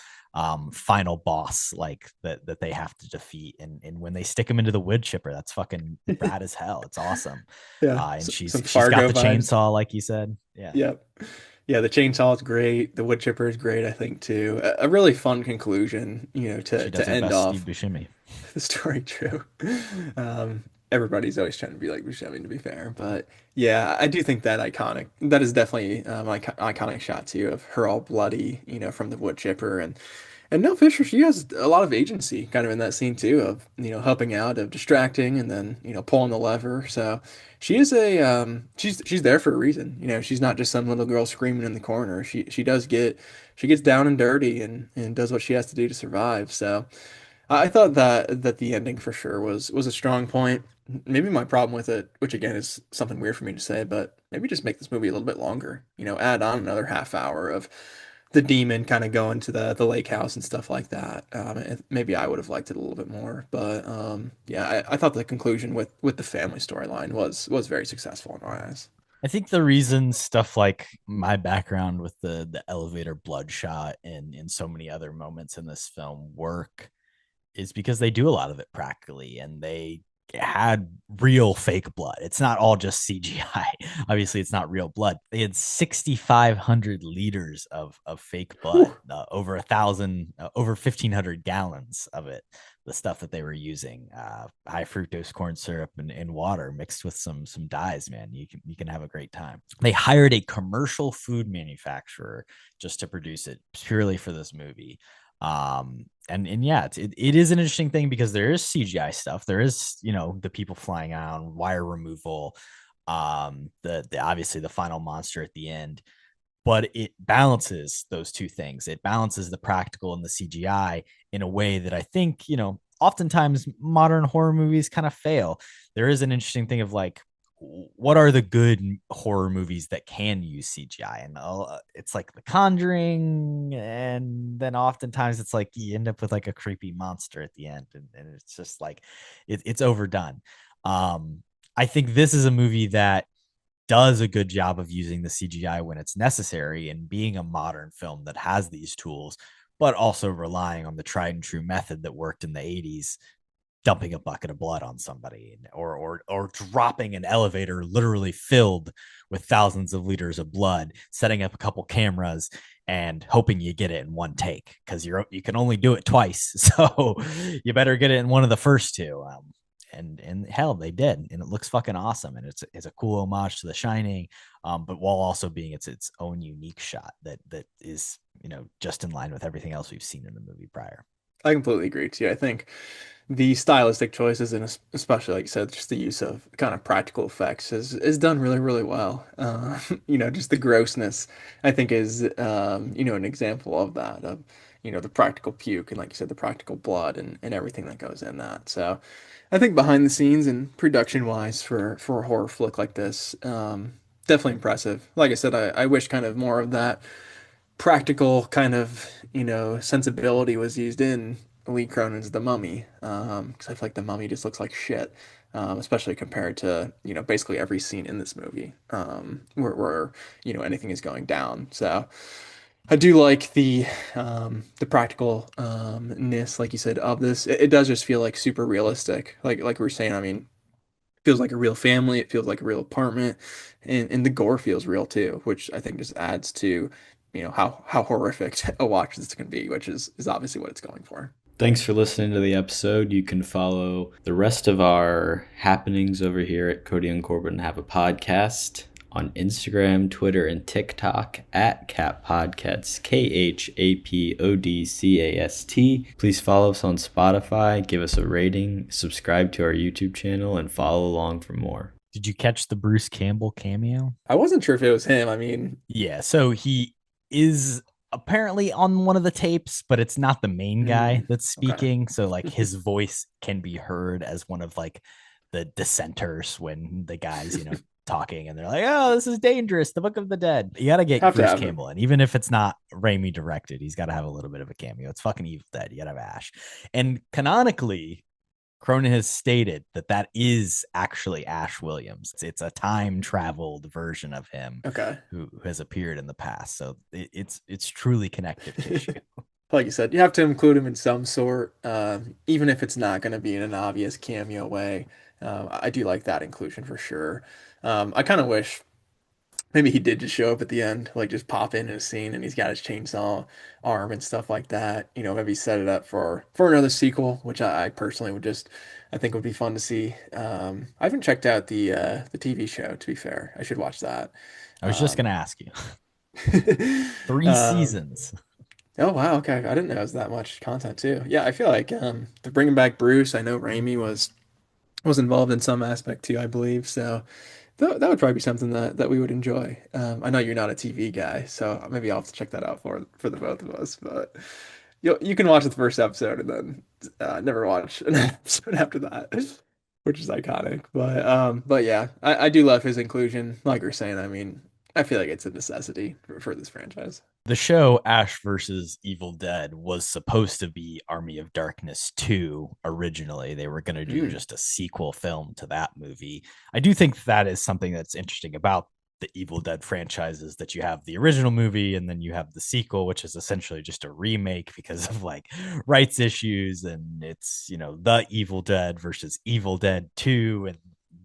final boss like that they have to defeat. And when they stick him into the wood chipper, that's fucking rad as hell. It's awesome. Yeah, And some she's got Fargo the vibes. chainsaw, like you said. Yeah. Yep. Yeah, the chainsaw is great. The wood chipper is great, I think, too. A really fun conclusion, She does to her end best Steve off Buscemi. the story. True. Everybody's always trying to be like Buscemi, to be fair, but yeah, I do think that is definitely iconic shot too of her all bloody, from the wood chipper, and Nell Fisher, she has a lot of agency kind of in that scene too of, helping out, of distracting, and then, pulling the lever. So she is she's there for a reason. She's not just some little girl screaming in the corner. She gets down and dirty and does what she has to do to survive. So I thought that the ending for sure was a strong point. Maybe my problem with it, which again is something weird for me to say, but maybe just make this movie a little bit longer. Add on another half hour of the demon kind of going to the lake house and stuff like that. Maybe I would have liked it a little bit more, but yeah, I thought the conclusion with the family storyline was very successful in my eyes. I think the reason stuff like my background with the elevator bloodshot and so many other moments in this film work is because they do a lot of it practically, and they had real fake blood. It's not all just CGI. Obviously, it's not real blood. They had 6,500 liters of fake blood, Whew. over 1,000, over 1,500 gallons of it. The stuff that they were using, high fructose corn syrup and water mixed with some dyes. Man, you can have a great time. They hired a commercial food manufacturer just to produce it purely for this movie. And yeah, it is an interesting thing because there is CGI stuff. There is, the people flying out, wire removal, the obviously the final monster at the end, but it balances those two things. It balances the practical and the CGI in a way that I think, oftentimes modern horror movies kind of fail. There is an interesting thing of like, what are the good horror movies that can use CGI? And it's like The Conjuring, and then oftentimes it's like you end up with like a creepy monster at the end, and it's just like it's overdone. I think this is a movie that does a good job of using the CGI when it's necessary and being a modern film that has these tools, but also relying on the tried and true method that worked in the 80s, dumping a bucket of blood on somebody, or dropping an elevator literally filled with thousands of liters of blood, setting up a couple cameras and hoping you get it in one take, because you can only do it twice. So you better get it in one of the first two. And hell, they did, and it looks fucking awesome, and it's a cool homage to The Shining, but while also being its own unique shot that is just in line with everything else we've seen in the movie prior. I completely agree too. I think the stylistic choices and especially like you said, just the use of kind of practical effects is done really, really well. Just the grossness I think is an example of that, of the practical puke and like you said, the practical blood and everything that goes in that. So I think behind the scenes and production wise for a horror flick like this, definitely impressive. Like I said, I wish kind of more of that practical kind of sensibility was used in Lee Cronin's The Mummy, because I feel like The Mummy just looks like shit, especially compared to basically every scene in this movie, where anything is going down. So I do like the practical ness, like you said, of this. It does just feel like super realistic, like we were saying. I mean, feels like a real family. It feels like a real apartment, and the gore feels real too, which I think just adds to, how horrific a watch this can be, which is obviously what it's going for. Thanks for listening to the episode. You can follow the rest of our happenings over here at Kody and Korbin Have a Podcast on Instagram, Twitter, and TikTok at KHAP Podcasts, KHAPODCAST. Please follow us on Spotify, give us a rating, subscribe to our YouTube channel, and follow along for more. Did you catch the Bruce Campbell cameo? I wasn't sure if it was him. I mean, Yeah, so he is apparently on one of the tapes, but it's not the main guy that's speaking. So like his voice can be heard as one of like the dissenters when the guys, talking, and they're like, "Oh, this is dangerous. The Book of the Dead." You got to get Bruce Campbell in, even if it's not Raimi directed. He's got to have a little bit of a cameo. It's fucking Evil Dead. You got to have Ash, and canonically, Cronin has stated that is actually Ash Williams. It's a time traveled version of him, okay, who has appeared in the past. So it's truly connective tissue. Like you said, you have to include him in some sort, even if it's not going to be in an obvious cameo way. I do like that inclusion for sure. I kind of wish maybe he did just show up at the end, like just pop in a scene, and he's got his chainsaw arm and stuff like that. Maybe set it up for another sequel, which I personally I think would be fun to see. I haven't checked out the TV show. To be fair, I should watch that. I was just gonna ask you. 3 seasons. Oh wow, okay. I didn't know it was that much content too. Yeah, I feel like they're bringing back Bruce. I know Raimi was involved in some aspect too, I believe. So that would probably be something that we would enjoy. I know you're not a TV guy, so maybe I'll have to check that out for the both of us. But you can watch the first episode and then never watch an episode after that, which is iconic. But yeah, I do love his inclusion. Like we're saying, I mean, I feel like it's a necessity for this franchise. The show Ash versus Evil Dead was supposed to be Army of Darkness 2 originally. They were going to do just a sequel film to that movie. I do think that is something that's interesting about the Evil Dead franchises that you have the original movie and then you have the sequel, which is essentially just a remake because of like rights issues. And it's, the Evil Dead versus Evil Dead 2, and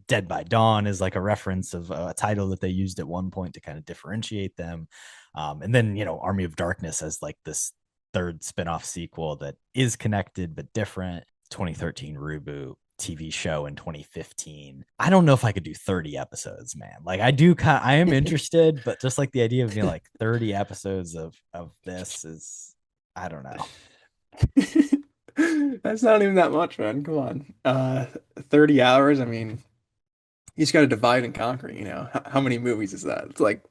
Dead by Dawn is like a reference of a title that they used at one point to kind of differentiate them. And then, Army of Darkness as like this third spinoff sequel that is connected but different. 2013 reboot TV show in 2015. I don't know if I could do 30 episodes, man. Like I am interested, but just like the idea of being like 30 episodes of this is, I don't know. That's not even that much, man. Come on. 30 hours. I mean, you just got to divide and conquer, How many movies is that? It's like,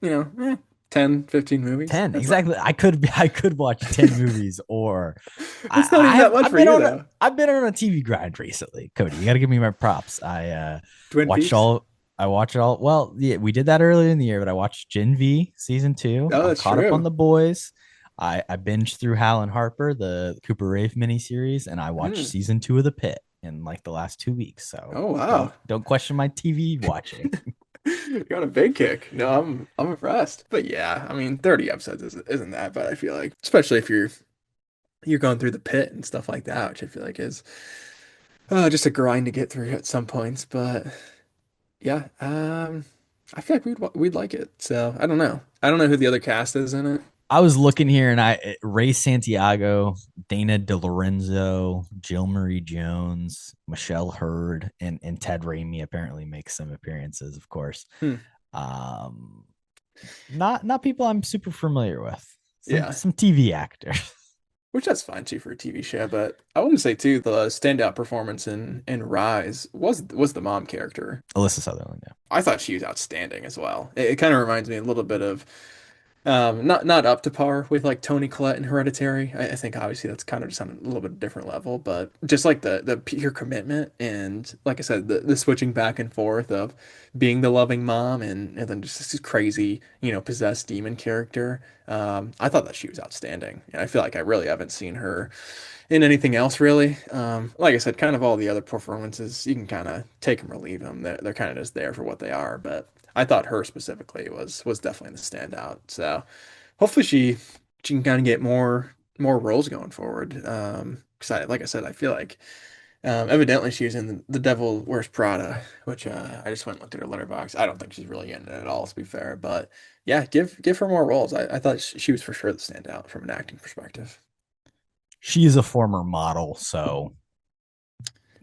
10, 15 movies. 10, That's exactly. I could watch 10 movies, or It's not even that much for you, though. I've been on a TV grind recently, Cody. You got to give me my props. I Twin watched Peaks? I watched it all. Well, yeah, we did that earlier in the year, but I watched Gen V season 2. Oh, I that's caught up true. on The Boys. I binged through Hal and Harper, the Cooper Rave miniseries, and I watched season 2 of The Pit in like the last 2 weeks. So Oh, wow. don't question my TV watching. You got a big kick. No, I'm impressed. But yeah, I mean, 30 episodes isn't that bad, I feel like. Especially if you're going through the pit and stuff like that, which I feel like is just a grind to get through at some points. But yeah, I feel like we'd like it. So I don't know. I don't know who the other cast is in it. I was looking here, and Ray Santiago, Dana DeLorenzo, Jill Marie Jones, Michelle Hurd, and Ted Raimi apparently make some appearances, of course. Um, not people I'm super familiar with. Some TV actors. Which that's fine too for a TV show, but I wouldn't say too the standout performance in Rise was the mom character. Alyssa Sutherland, yeah. I thought she was outstanding as well. It kind of reminds me a little bit of not up to par with like Toni Collette in Hereditary. I think obviously that's kind of just on a little bit different level, but just like the pure commitment and like I said, the switching back and forth of being the loving mom and then just this crazy, possessed demon character. I thought that she was outstanding. And I feel like I really haven't seen her in anything else really. Like I said, kind of all the other performances, you can kind of take them or leave them. They're kind of just there for what they are, but I thought her specifically was definitely the standout. So hopefully she can kind of get more roles going forward. Because like I said, I feel like evidently she was in the Devil Wears Prada, which I just went and looked at her letterbox. I don't think she's really in it at all, to be fair. But yeah, give her more roles. I thought she was for sure the standout from an acting perspective. She is a former model, so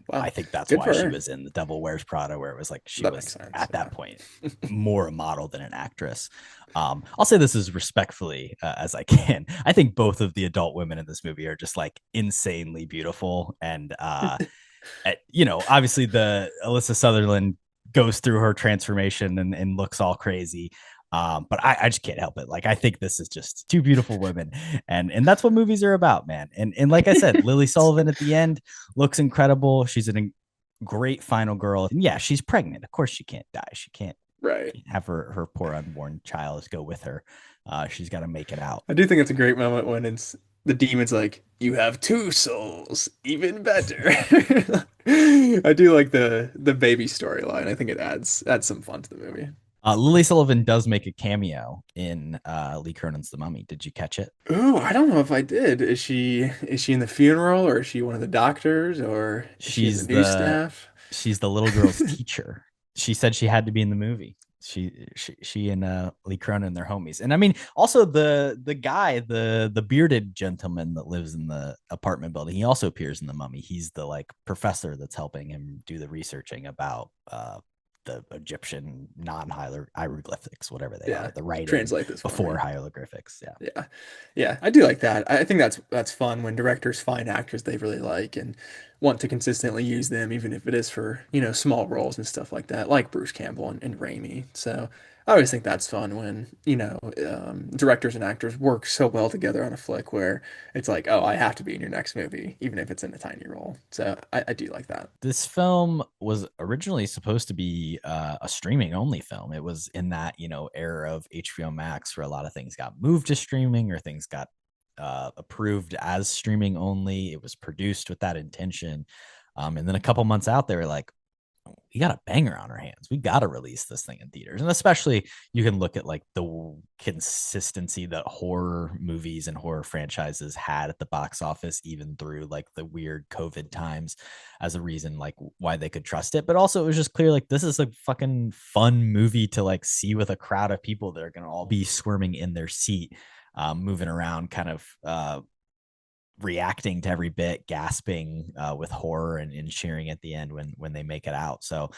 Wow. I think that's Good why for she her. was in The Devil Wears Prada, where it was like she That was makes sense, at yeah. that point more a model than an actress. I'll say this as respectfully as I can. I think both of the adult women in this movie are just like insanely beautiful, and obviously the Alyssa Sutherland goes through her transformation and looks all crazy. But I just can't help it. Like, I think this is just two beautiful women, and that's what movies are about, man. And like I said, Lily Sullivan at the end looks incredible. She's a great final girl. And yeah, she's pregnant. Of course she can't die. She can't Right. have her poor unborn child go with her. She's got to make it out. I do think it's a great moment when it's the demon's like, "You have two souls, even better." I do like the baby storyline. I think it adds some fun to the movie. Lily Sullivan does make a cameo in Lee Cronin's The Mummy. Did you catch it? Ooh, I don't know if I did. Is she in the funeral, or is she one of the doctors, or is she in She's the news staff? She's the little girl's teacher. She said she had to be in the movie. She and Lee Cronin, they're homies. And I mean, also the guy, the bearded gentleman that lives in the apartment building, he also appears in The Mummy. He's the like professor that's helping him do the researching about the Egyptian non-hieroglyphics, whatever they are, the writing Translate this for before me. hieroglyphics. Yeah, I do like that. I think that's fun when directors find actors they really like and want to consistently use them, even if it is for, small roles and stuff like that, like Bruce Campbell and Raimi. So I always think that's fun when, directors and actors work so well together on a flick where it's like, oh, I have to be in your next movie, even if it's in a tiny role. So I do like that. This film was originally supposed to be a streaming only film. It was in that, era of HBO Max where a lot of things got moved to streaming or things got approved as streaming only. It was produced with that intention. And then a couple months out, they were like, a banger on our hands. We got to release this thing in theaters. And especially you can look at like the consistency that horror movies and horror franchises had at the box office, even through like the weird COVID times, as a reason like why they could trust it. But also it was just clear like this is a fucking fun movie to like see with a crowd of people that are going to all be squirming in their seat, moving around, kind of reacting to every bit, gasping with horror and cheering at the end when they make it out. So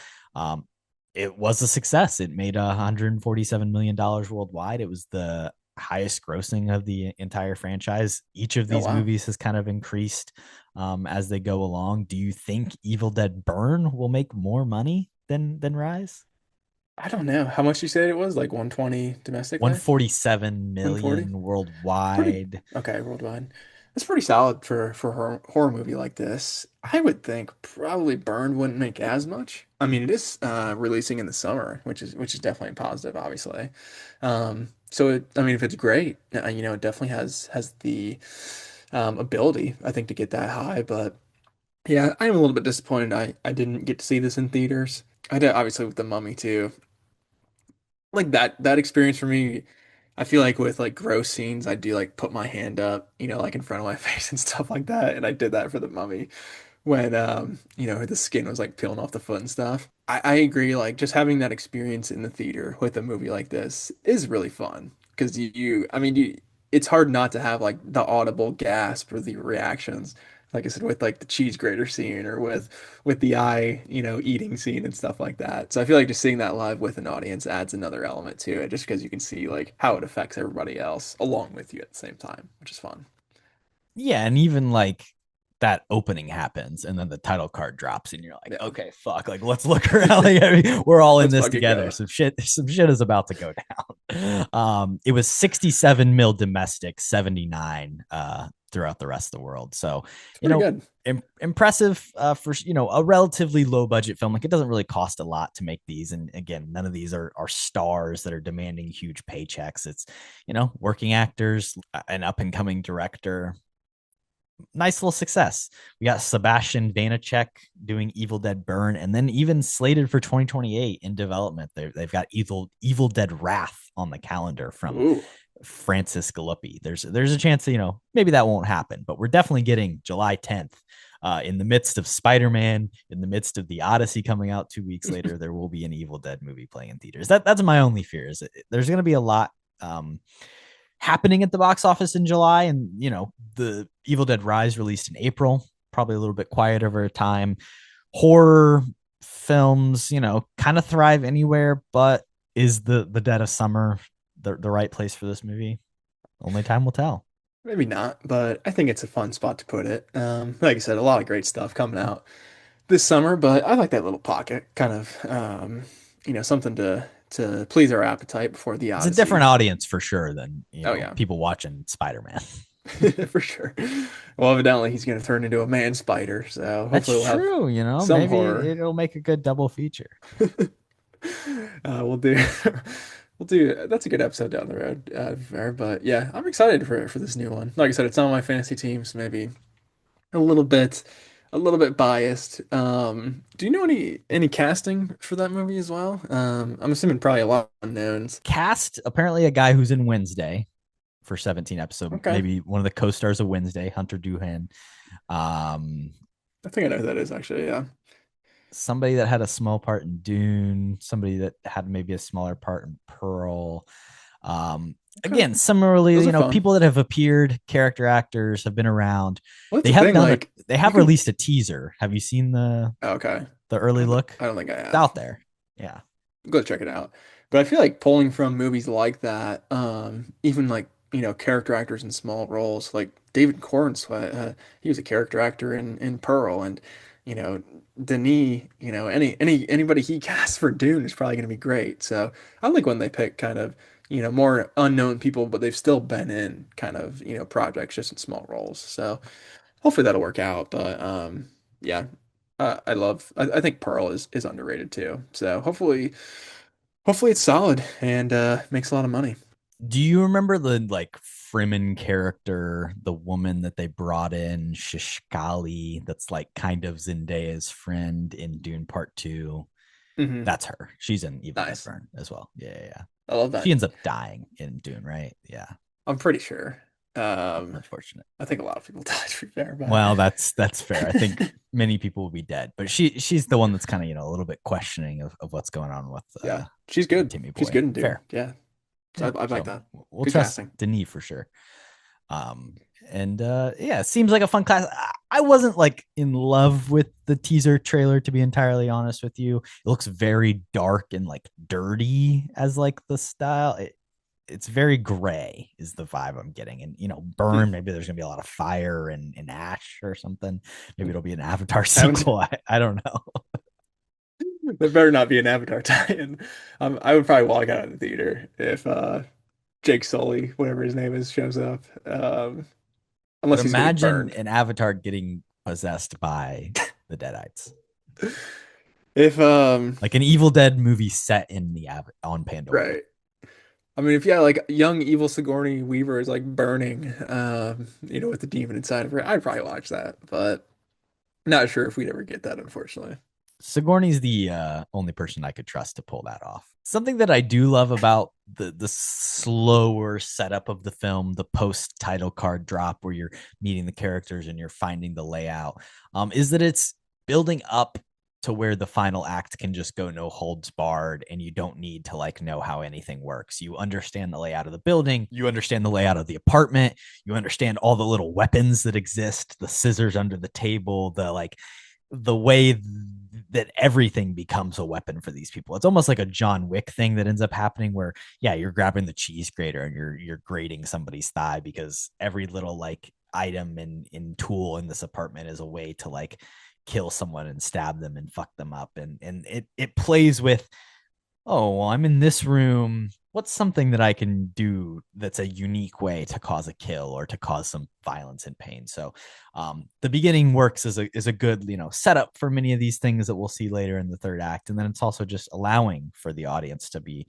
it was a success. It made $147 million worldwide. It was the highest grossing of the entire franchise. Each of Oh, these wow. movies has kind of increased as they go along. Do you think Evil Dead Burn will make more money than Rise? I don't know how much you said it was, like 120 domestically, 147 140. million It's pretty worldwide. okay worldwide. That's pretty solid for a horror movie like this. I would think probably Burn wouldn't make as much. I mean, it is releasing in the summer, which is definitely positive, obviously. So I mean, if it's great, it definitely has the ability, I think, to get that high. But yeah, I am a little bit disappointed. I didn't get to see this in theaters. I did obviously with the Mummy too. Like that experience for me, I feel like with like gross scenes, I do like put my hand up, like in front of my face and stuff like that. And I did that for the Mummy when the skin was like peeling off the foot and stuff. I agree, like just having that experience in the theater with a movie like this is really fun because I mean it's hard not to have like the audible gasp or the reactions. Like I said, with like the cheese grater scene or with the eye, eating scene and stuff like that. So I feel like just seeing that live with an audience adds another element to it, just because you can see like how it affects everybody else along with you at the same time, which is fun. Yeah, and even like that opening happens and then the title card drops and you're like, Yeah, okay, fuck, like let's look around. Like, I mean, we're all in let's this fucking together. go. Some shit is about to go down. It was 67 mil domestic, 79 throughout the rest of the world. So, It's pretty good. impressive for a relatively low budget film. Like it doesn't really cost a lot to make these, and again, none of these are stars that are demanding huge paychecks. It's working actors, an up and coming director. Nice little success. We got Sebastian Vanacek doing Evil Dead Burn, and then even slated for 2028 in development. They've got Evil Dead Wrath on the calendar from Ooh, Francis Galuppi. There's a chance that, maybe that won't happen, but we're definitely getting July 10th. In the midst of Spider-Man, in the midst of the Odyssey coming out 2 weeks later, there will be an Evil Dead movie playing in theaters. That's my only fear, is there's going to be a lot happening at the box office in July. And, the Evil Dead Rise released in April, probably a little bit quiet over time. Horror films, kind of thrive anywhere, but is the dead of summer the right place for this movie? Only time will tell. maybe not, but I think it's a fun spot to put it. Like I said, a lot of great stuff coming out this summer, but I like that little pocket, kind of, something to please our appetite before the It's a different Odyssey. audience for sure than, Oh yeah, people watching Spider-Man. for sure. Well, evidently he's going to turn into a man spider, so That's hopefully we'll have true, some maybe horror. it'll make a good double feature. We'll do. We'll do. That's a good episode down the road, fair. But yeah, I'm excited for this new one. Like I said, it's on my fantasy team, so maybe a little bit, a little bit biased. Do you know any casting for that movie as well? I'm assuming probably a lot of unknowns. Cast, apparently a guy who's in Wednesday for 17 episodes, Okay, maybe one of the co-stars of Wednesday, Hunter Doohan. Um, I think I know who that is actually. Yeah. somebody that had a small part in Dune, somebody that had maybe a smaller part in Pearl. Okay, Again, similarly, those are fun. people that have appeared, character actors have been around. Well, They that's the have thing. Like they you have can. released a teaser. Have you seen Okay, the early look? I don't think I It's have. out there. Yeah. Go check it out. But I feel like pulling from movies like that, even like, character actors in small roles, like David Cornsweet, he was a character actor in Pearl, and you know, Denis, anybody he casts for Dune is probably going to be great. So I like when they pick kind of, more unknown people, but they've still been in kind of, projects just in small roles. So hopefully that'll work out. But yeah, I think Pearl is underrated too. So hopefully it's solid and makes a lot of money. Do you remember the like Fremen character, the woman that they brought in, Shishkali, that's like kind of Zendaya's friend in Dune Part 2? Hmm. That's her. She's in Evil Dead Nice. Burn as well. Yeah, yeah, yeah. I love She that. ends up dying in Dune, right? Yeah. I'm pretty sure. That's Um, unfortunate. I think a lot of people died, to be fair, but Well, that's fair. I think many people will be dead, but she's the one that's kind of, a little bit questioning of what's going on with yeah, she's good. Timmy She's Boy. good in Dune. Fair. Yeah, so Yeah. I like So that. we'll Good trust casting. Denis for sure. And yeah, it seems like a fun class. I wasn't like in love with the teaser trailer, to be entirely honest with you. It looks very dark and like dirty as like the style. It's very gray is the vibe I'm getting. And Hmm. burn, maybe there's gonna be a lot of fire and ash or something. Maybe it'll be an Avatar Haven't sequel. I don't know. there better not be an Avatar tie-in. I would probably walk out of the theater if Jake Sully, whatever his name is, shows up. But Unless he's getting imagine burned. an Avatar getting possessed by the Deadites. If Like an Evil Dead movie set in on Pandora. right. I mean, if yeah, like young evil Sigourney Weaver is like burning, with the demon inside of her, I'd probably watch that. But not sure if we'd ever get that, unfortunately. Sigourney's the only person I could trust to pull that off. Something that I do love about the slower setup of the film, the post title card drop where you're meeting the characters and you're finding the layout, is that it's building up to where the final act can just go no holds barred and you don't need to like know how anything works. You understand the layout of the building, you understand the layout of the apartment, you understand all the little weapons that exist, the scissors under the table, the way that everything becomes a weapon for these people. It's almost like a John Wick thing that ends up happening where, yeah, you're grabbing the cheese grater and you're grating somebody's thigh because every little like item and tool in this apartment is a way to like kill someone and stab them and fuck them up. And it plays with, oh, well, I'm in this room. What's something that I can do that's a unique way to cause a kill or to cause some violence and pain? So the beginning works as a good, setup for many of these things that we'll see later in the third act. And then it's also just allowing for the audience to be,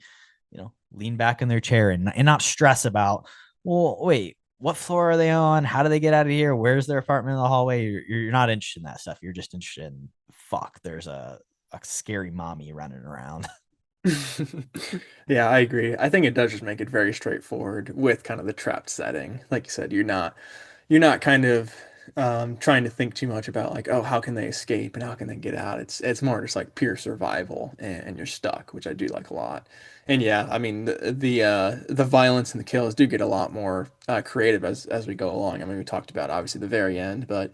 lean back in their chair and not stress about, well, wait, what floor are they on? How do they get out of here? Where's their apartment in the hallway? You're not interested in that stuff. You're just interested in, fuck, there's a scary mommy running around. Yeah, I agree. I think it does just make it very straightforward with kind of the trapped setting. Like you said, you're not kind of trying to think too much about like, oh, how can they escape and how can they get out? It's more just like pure survival and you're stuck, which I do like a lot. And yeah, I mean the violence and the kills do get a lot more creative as we go along. I mean, we talked about obviously the very end, but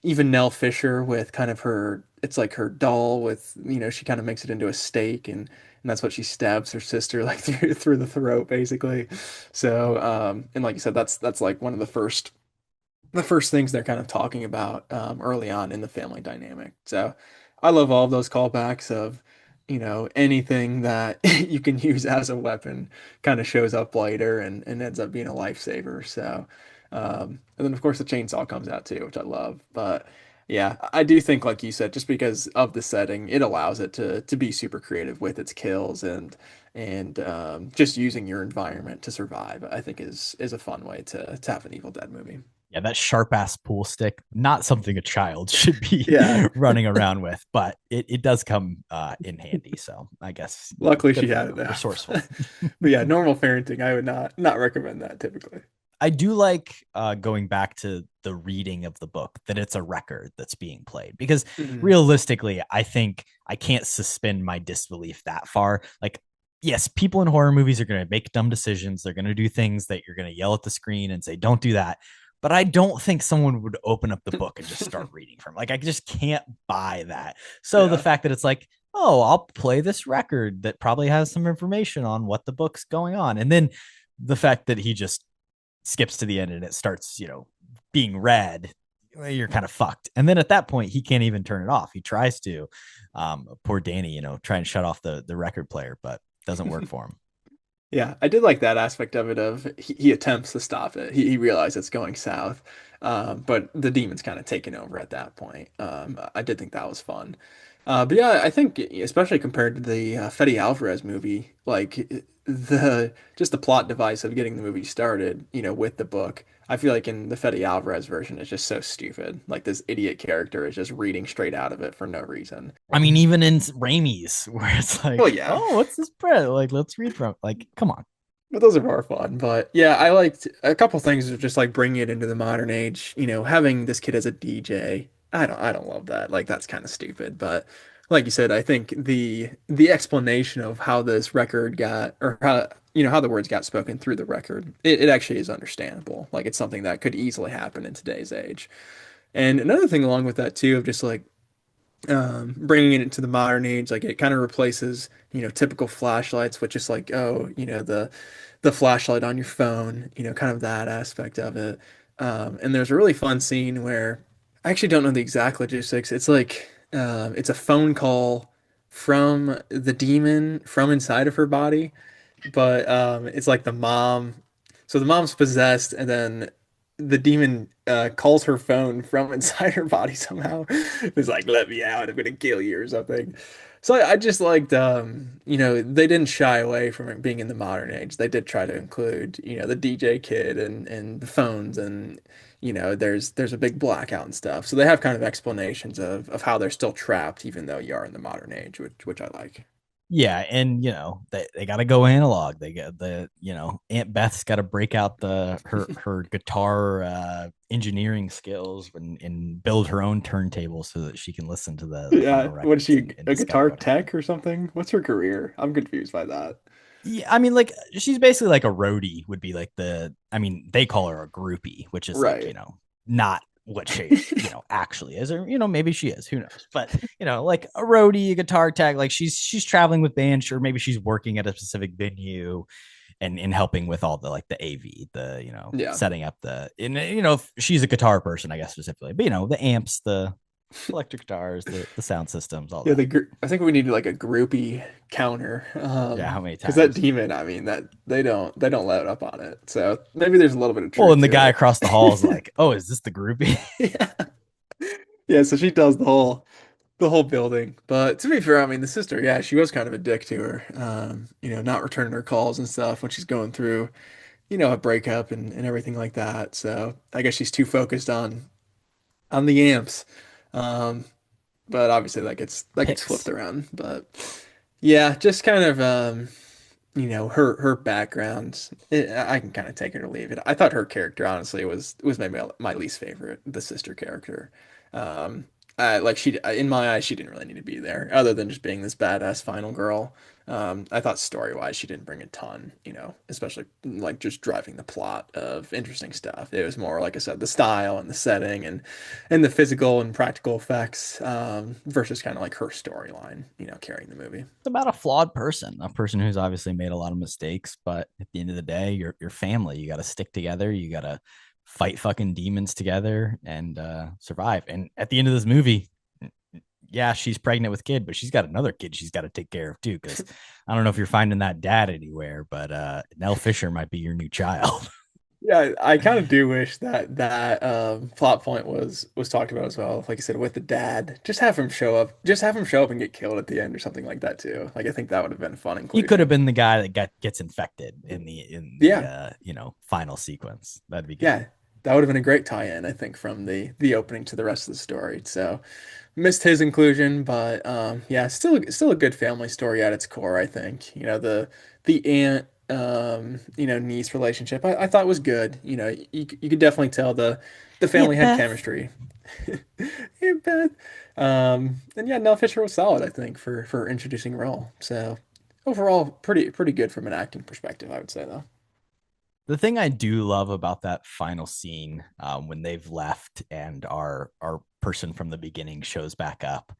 even Nell Fisher with kind of her, it's like her doll with, she kind of makes it into a steak and that's what she stabs her sister like through the throat basically. So and like you said, that's like one of the first things they're kind of talking about early on in the family dynamic. So I love all of those callbacks of, anything that you can use as a weapon kind of shows up later and ends up being a lifesaver. So, and then of course the chainsaw comes out too, which I love. But yeah, I do think, like you said, just because of the setting, it allows it to be super creative with its kills and just using your environment to survive. I think is a fun way to have an Evil Dead movie. Yeah, that sharp ass pool stick, not something a child should be Yeah. running around with, but it does come in handy. So I guess, Luckily, good she for had you, it now. resourceful. But yeah, normal parenting, I would not recommend that typically. I do like going back to the reading of the book that it's a record that's being played because Mhm. realistically, I think I can't suspend my disbelief that far. Like, yes, people in horror movies are going to make dumb decisions. They're going to do things that you're going to yell at the screen and say, don't do that. But I don't think someone would open up the book and just start reading from. Like, I just can't buy that. So the Yeah. fact that it's like, oh, I'll play this record that probably has some information on what the book's going on. And then the fact that he just skips to the end and it starts, being read, you're kind of fucked. And then at that point, he can't even turn it off. He tries to, poor Danny, try and shut off the record player, but doesn't work for him. Yeah, I did like that aspect of it. Of he attempts to stop it. He realizes it's going south, but the demon's kind of taken over at that point. I did think that was fun. But yeah, I think especially compared to the Fede Alvarez movie, like the just the plot device of getting the movie started, with the book. I feel like in the Fede Alvarez version, it's just so stupid. Like this idiot character is just reading straight out of it for no reason. I mean, even in Raimi's, where it's Well, like, yeah, oh, what's this bread? Like, let's read from. Like, come on. but those are more fun. But yeah, I liked a couple things of just like bringing it into the modern age. Having this kid as a DJ. I don't love that. Like that's kind of stupid. But like you said, I think the explanation of how this record got, or how the words got spoken through the record, it actually is understandable. Like it's something that could easily happen in today's age. And another thing along with that too, of just like bringing it into the modern age, like it kind of replaces, typical flashlights with just like, oh, the flashlight on your phone, kind of that aspect of it. And there's a really fun scene where I actually don't know the exact logistics. It's like it's a phone call from the demon from inside of her body, but it's like the mom. So the mom's possessed, and then the demon calls her phone from inside her body somehow. It's like, "Let me out! I'm gonna kill you" or something. So I just liked, they didn't shy away from it being in the modern age. They did try to include, the DJ kid and the phones, and there's a big blackout and stuff. So they have kind of explanations of how they're still trapped, even though you are in the modern age, which I like. Yeah, and they got to go analog. They got Aunt Beth's got to break out the her guitar engineering skills and build her own turntable so that she can listen to the Yeah, final what is records she, and a discover guitar what happened. tech or something? What's her career? I'm confused by that. Yeah, I mean, like she's basically like a roadie would be like I mean, they call her a groupie, which is like, Right. not what she, actually is, or, maybe she is, who knows? But, like a roadie, a guitar tech, like she's traveling with bands, or maybe she's working at a specific venue and helping with all the like the AV, the, Yeah. setting up and, she's a guitar person, I guess, specifically, but, the amps, the electric guitars, the sound systems, all Yeah, that. I think we need like a groupie counter. Yeah, how many Because that times? demon, I mean, that they don't let up on it. So maybe there's a little bit of Well, truth and the to guy it. across the hall is like, oh, is this the groupie? Yeah. Yeah, so she does the whole building. But to be fair, I mean, the sister, yeah, she was kind of a dick to her. Not returning her calls and stuff when she's going through, a breakup and everything like that. So I guess she's too focused on the amps. Um, but obviously that gets flipped Picks. around. But yeah, just kind of her background. I can kind of take it or leave it. I thought her character honestly was maybe my least favorite, the sister character. Um, like she in my eyes she didn't really need to be there other than just being this badass final girl. I thought story wise she didn't bring a ton, especially like just driving the plot of interesting stuff. It was more like I said, the style and the setting and the physical and practical effects versus kind of like her storyline, carrying the movie. It's about a person who's obviously made a lot of mistakes, but at the end of the day, your family. You got to stick together. You got to fight fucking demons together and survive. And at the end of this movie, yeah, she's pregnant with kid, but she's got another kid she's got to take care of too. Because I don't know if you're finding that dad anywhere, but Nell Fisher might be your new child. Yeah, I kind of do wish that plot point was talked about as well. Like I said, with the dad, just have him show up. Just have him show up and get killed at the end or something like that too. Like I think that would have been a fun He could have inclusion. been the guy that gets infected in the Yeah, final sequence. That'd be good. yeah, that would have been a great tie-in, I think, from the opening to the rest of the story. So missed his inclusion, but yeah, still a good family story at its core. I think the aunt niece relationship I thought was good. You could definitely tell the family Aunt had Beth. chemistry. Yeah, Beth. And yeah, Nell Fisher was solid, I think, for introducing role. So overall, pretty good from an acting perspective, I would say though. The thing I do love about that final scene, when they've left and our person from the beginning shows back up,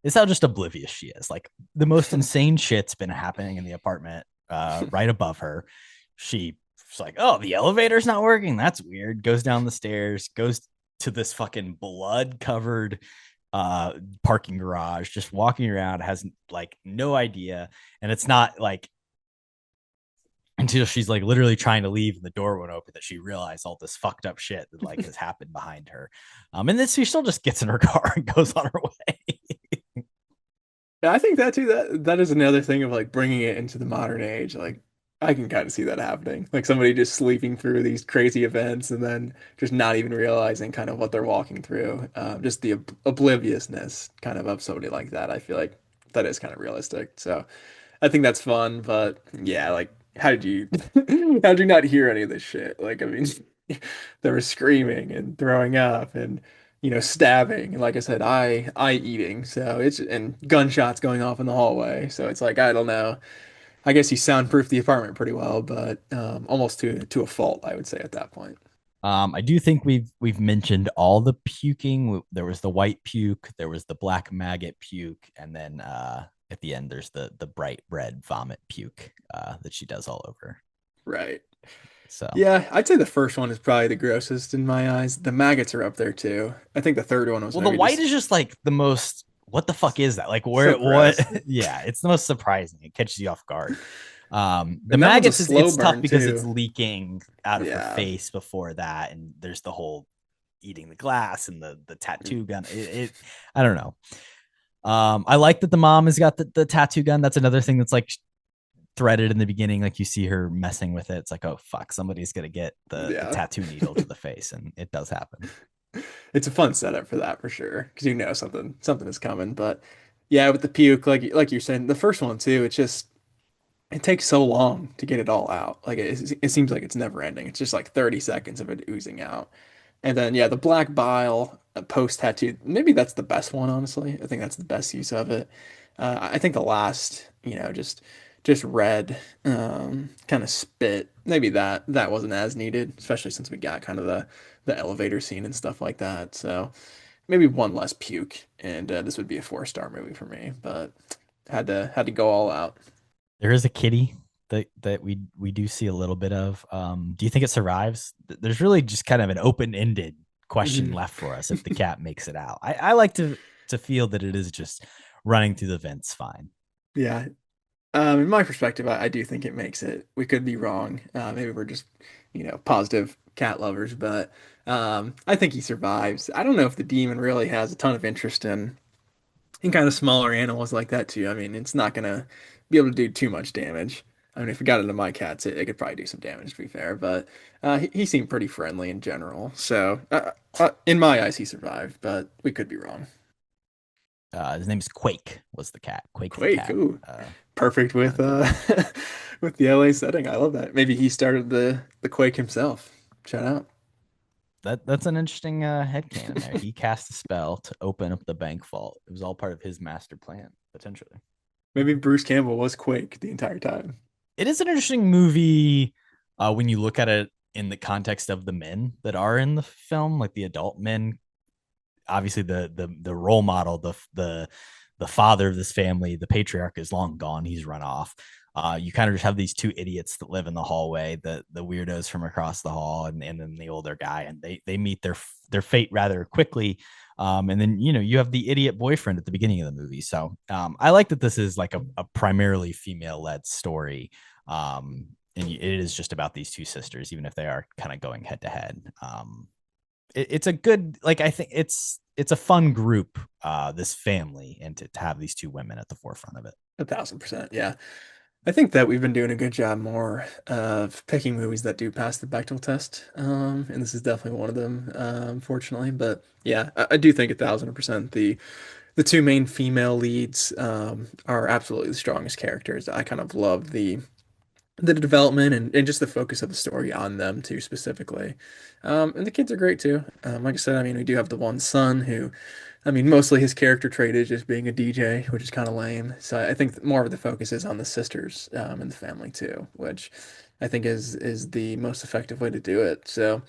is how just oblivious she is. Like the most insane shit's been happening in the apartment right above her. She's like, "Oh, the elevator's not working. That's weird." Goes down the stairs, goes to this fucking blood covered parking garage, just walking around, has like no idea, and it's not like until she's like literally trying to leave and the door went open that she realized all this fucked up shit that like has happened behind her. And then she still just gets in her car and goes on her way. Yeah, I think that too. That is another thing of like bringing it into the modern age. Like I can kind of see that happening. Like somebody just sleeping through these crazy events and then just not even realizing kind of what they're walking through. Just the obliviousness kind of somebody like that. I feel like that is kind of realistic. So I think that's fun. But yeah, like how did you how did you not hear any of this shit? Like I mean, they were screaming and throwing up and stabbing. And like I said, I eating. So it's and gunshots going off in the hallway. So it's like I don't know. I guess you soundproof the apartment pretty well, but almost to a fault, I would say at that point. I do think we've mentioned all the puking. There was the white puke, there was the black maggot puke, and then at the end there's the bright red vomit puke that she does all over. Right. So Yeah, I'd say the first one is probably the grossest in my eyes. The maggots are up there too. I think the third one was well, the maybe white just is just like the most. What the fuck is that? Like so where? What? gross. Yeah, it's the most surprising. It catches you off guard. The And that one's a maggots is slow it's tough burn because it's too. leaking out of her Yeah. face before that, and there's the whole eating the glass and the tattoo gun. I don't know. I like that the mom has got the tattoo gun. That's another thing that's like threaded in the beginning. Like you see her messing with it. It's like, oh fuck, somebody's gonna get the Yeah. tattoo needle to the face, and it does happen. It's a fun setup for that for sure, because something is coming. But yeah, with the puke, like you're saying, the first one too, it takes so long to get it all out. Like it seems like it's never ending. It's just like 30 seconds of it oozing out. And then yeah, the black bile post tattoo, maybe that's the best one, honestly. I think that's the best use of it. I think the last, just red, kind of spit. Maybe that wasn't as needed, especially since we got kind of the elevator scene and stuff like that. So maybe one less puke, and this would be a 4-star movie for me. But had to go all out. There is a kitty that we do see a little bit of. Do you think it survives? There's really just kind of an open ended question Mhm. left for us if the cat makes it out. I like to feel that it is just running through the vents fine. Yeah. In my perspective, I do think it makes it. We could be wrong. Maybe we're just, positive cat lovers, but I think he survives. I don't know if the demon really has a ton of interest in kind of smaller animals like that too. I mean, it's not gonna be able to do too much damage. I mean, if it got into my cats, it could probably do some damage to be fair, but he seemed pretty friendly in general. So in my eyes, he survived, but we could be wrong. His name is Quake. Was the cat Quake the Quake, cat? ooh, perfect with with the LA setting. I love that. Maybe he started the Quake himself. Shout out. That's an interesting headcanon there. He cast a spell to open up the bank vault. It was all part of his master plan, potentially. Maybe Bruce Campbell was Quake the entire time. It is an interesting movie when you look at it in the context of the men that are in the film, like the adult men. Obviously, the role model, the father of this family, the patriarch is long gone. He's run off. You kind of just have these two idiots that live in the hallway, the weirdos from across the hall, and then the older guy, and they meet their fate rather quickly. And then you have the idiot boyfriend at the beginning of the movie. So I like that this is like a primarily female led story. And it is just about these two sisters, even if they are kind of going head to head. It's a good, like, I think it's a fun group, this family, and to have these two women at the forefront of it. 1,000%. Yeah. I think that we've been doing a good job more of picking movies that do pass the Bechdel test. And this is definitely one of them, fortunately. But yeah, I do think 1,000% the two main female leads are absolutely the strongest characters. I kind of love the development and just the focus of the story on them too specifically. And the kids are great too. Like I said, I mean, we do have the one son who, I mean, mostly his character trait is just being a DJ, which is kind of lame. So I think more of the focus is on the sisters and the family too, which I think is the most effective way to do it. So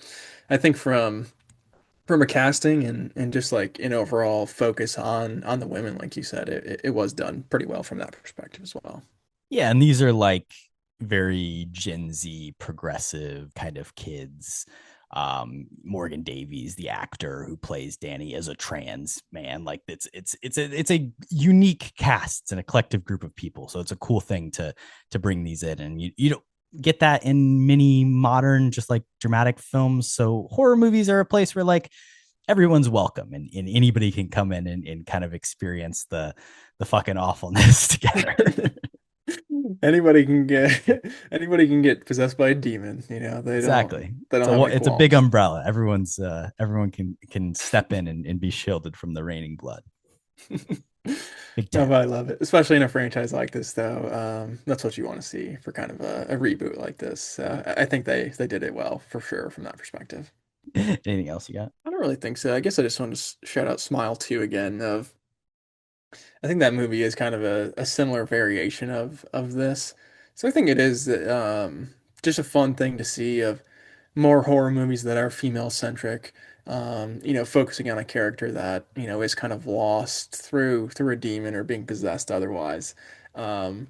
I think from a casting and just like an overall focus on the women, like you said, it was done pretty well from that perspective as well. Yeah, and these are like very Gen Z progressive kind of kids. Morgan Davies, the actor who plays Danny, as a trans man. Like it's a unique cast. It's an eclectic group of people. So it's a cool thing to bring these in, and you don't get that in many modern just like dramatic films. So horror movies are a place where like everyone's welcome, and anybody can come in and kind of experience the fucking awfulness together. Anybody can get anybody can get possessed by a demon. Exactly. They don't So have any it's a big qualms. umbrella. Everyone can step in and be shielded from the raining blood. Big No, tent. but I love it, especially in a franchise like this, though. That's what you want to see for kind of a reboot like this. I think they did it well for sure from that perspective. Anything else you got? I don't really think so. I guess I just wanted to shout out Smile 2 again. I think that movie is kind of a similar variation of this. So I think it is just a fun thing to see of more horror movies that are female centric. Focusing on a character that, is kind of lost through a demon or being possessed otherwise,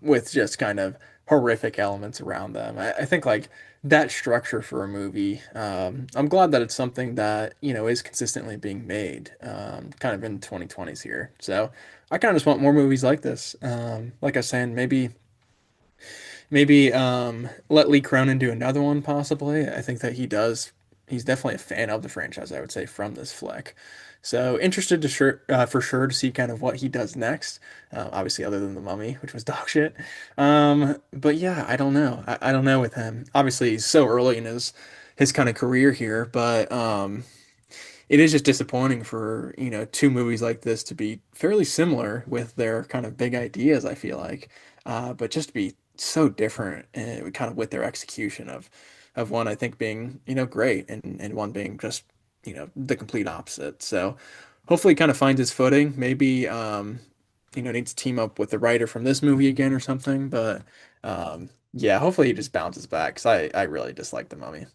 with just kind of horrific elements around them. I think like that structure for a movie, I'm glad that it's something that, is consistently being made, kind of in 2020s here. So I kind of just want more movies like this. Like I was saying, maybe let Lee Cronin do another one possibly. I think that he does. He's definitely a fan of the franchise, I would say, from this flick. So interested for sure to see kind of what he does next. Obviously, other than The Mummy, which was dog shit. But yeah, I don't know. I don't know with him. Obviously, he's so early in his kind of career here, but it is just disappointing for, two movies like this to be fairly similar with their kind of big ideas, I feel like, but just to be so different and kind of with their execution of one I think being, great and one being just, the complete opposite. So hopefully he kind of finds his footing. Maybe needs to team up with the writer from this movie again or something. But yeah, hopefully he just bounces back because I really dislike the Mummy.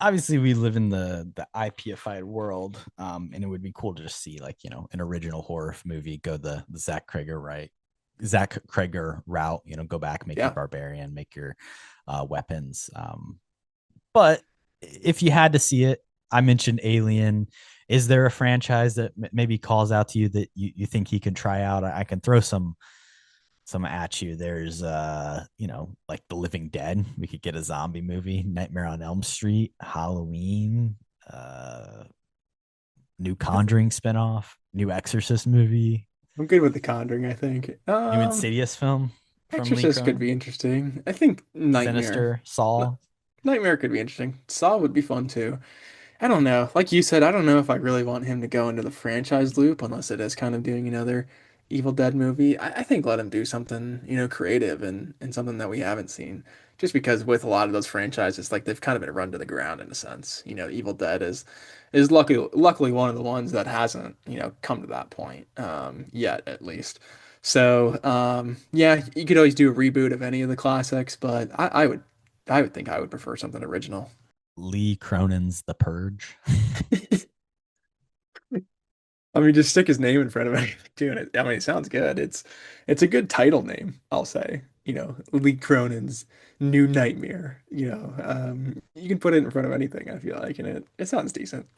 Obviously, we live in the IPified world, and it would be cool to just see like an original horror movie go the Zach Kreger route. Go back, make your Yeah. barbarian, make your weapons. But if you had to see it, I mentioned Alien. Is there a franchise that maybe calls out to you that you think he can try out? I can throw some at you. There's like The Living Dead. We could get a zombie movie, Nightmare on Elm Street, Halloween, new Conjuring spinoff, new Exorcist movie, I'm good with The Conjuring, I think. new Insidious film from Lee Exorcist could be Cronin, interesting. I think Nightmare. Sinister, Saw. Nightmare could be interesting. Saw would be fun too. I don't know. Like you said, I don't know if I really want him to go into the franchise loop unless it is kind of doing another Evil Dead movie. I think let him do something, creative and something that we haven't seen. Just because with a lot of those franchises, like they've kind of been run to the ground in a sense. Evil Dead is luckily one of the ones that hasn't, come to that point yet at least. So yeah, you could always do a reboot of any of the classics, but I would think I would prefer something original. Lee Cronin's The Purge. I mean, just stick his name in front of it, doing it. I mean, it sounds good. It's a good title name, I'll say. Lee Cronin's New Nightmare. You can put it in front of anything, I feel like, and it sounds decent.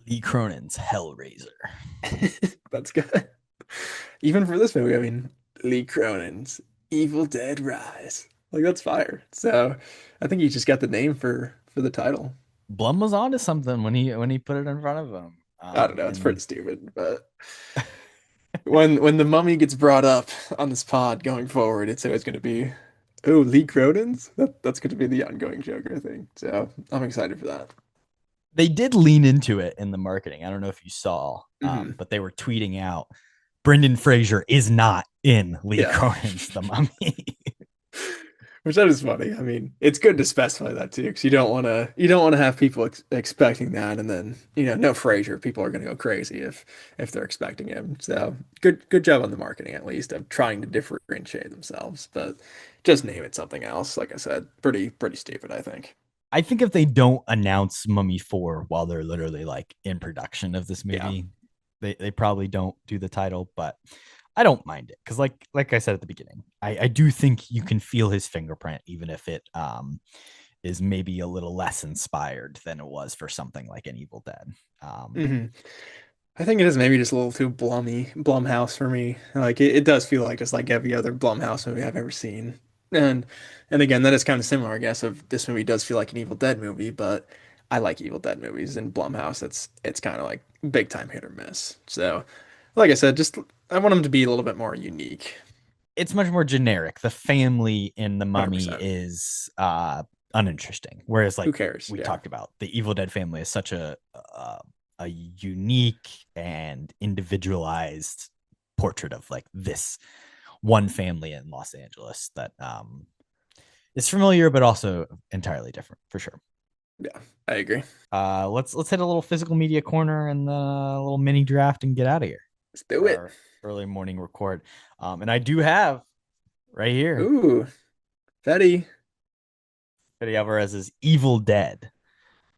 Lee Cronin's Hellraiser. That's good. Even for this movie, I mean, Lee Cronin's Evil Dead Rise. Like that's fire. So I think he just got the name for the title. Blum was onto something when he put it in front of him. I don't know. It's pretty And stupid, but when the mummy gets brought up on this pod going forward, it's always going to be, oh, Lee Cronin's. That's going to be the ongoing joke, I think. So I'm excited for that. they did lean into it in the marketing. I don't know if you saw, Mhm. but they were tweeting out, Brendan Fraser is not in Lee Yeah. Cronin's The Mummy. Which that is funny. I mean, it's good to specify that too, because you don't want to have people expecting that, and then no Frasier, people are going to go crazy if they're expecting him. So good job on the marketing at least of trying to differentiate themselves, but just name it something else. Like I said, pretty stupid, I think. I think if they don't announce Mummy 4 while they're literally like in production of this Yeah. movie, they probably don't do the title, but I don't mind it because like I said at the beginning, I do think you can feel his fingerprint even if it is maybe a little less inspired than it was for something like an Evil Dead. hmm I think it is maybe just a little too Blumhouse for me. Like it does feel like just like every other Blumhouse movie I've ever seen. And and again, that is kind of similar, I guess, of this movie does feel like an Evil Dead movie, but I like Evil Dead movies and Blumhouse. It's kind of like big time hit or miss. So, like I said, just I want them to be a little bit more unique. It's much more generic. The family in the Mummy 100%. is uninteresting. Whereas, Who like cares? we Yeah. talked about, the Evil Dead family is such a unique and individualized portrait of like this one family in Los Angeles that is familiar but also entirely different for sure. Yeah, I agree. Let's hit a little physical media corner and then a little mini draft and get out of here Let's do for it. our early morning record. And I do have right here Ooh, Fetty. Fede Alvarez's Evil Dead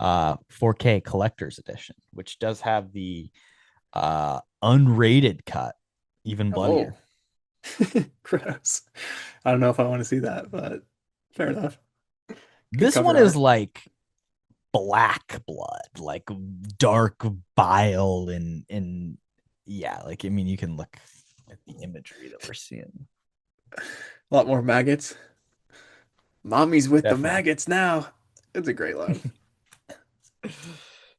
4K collector's edition, which does have the unrated cut, even Oh, bloodier. gross. I don't know if I want to see that, but fair enough. Good This one cover is art. like black blood, like dark bile and yeah, like I mean you can look at the imagery that we're seeing. A lot more maggots. Mommy's with the Definitely. maggots now. It's a great line.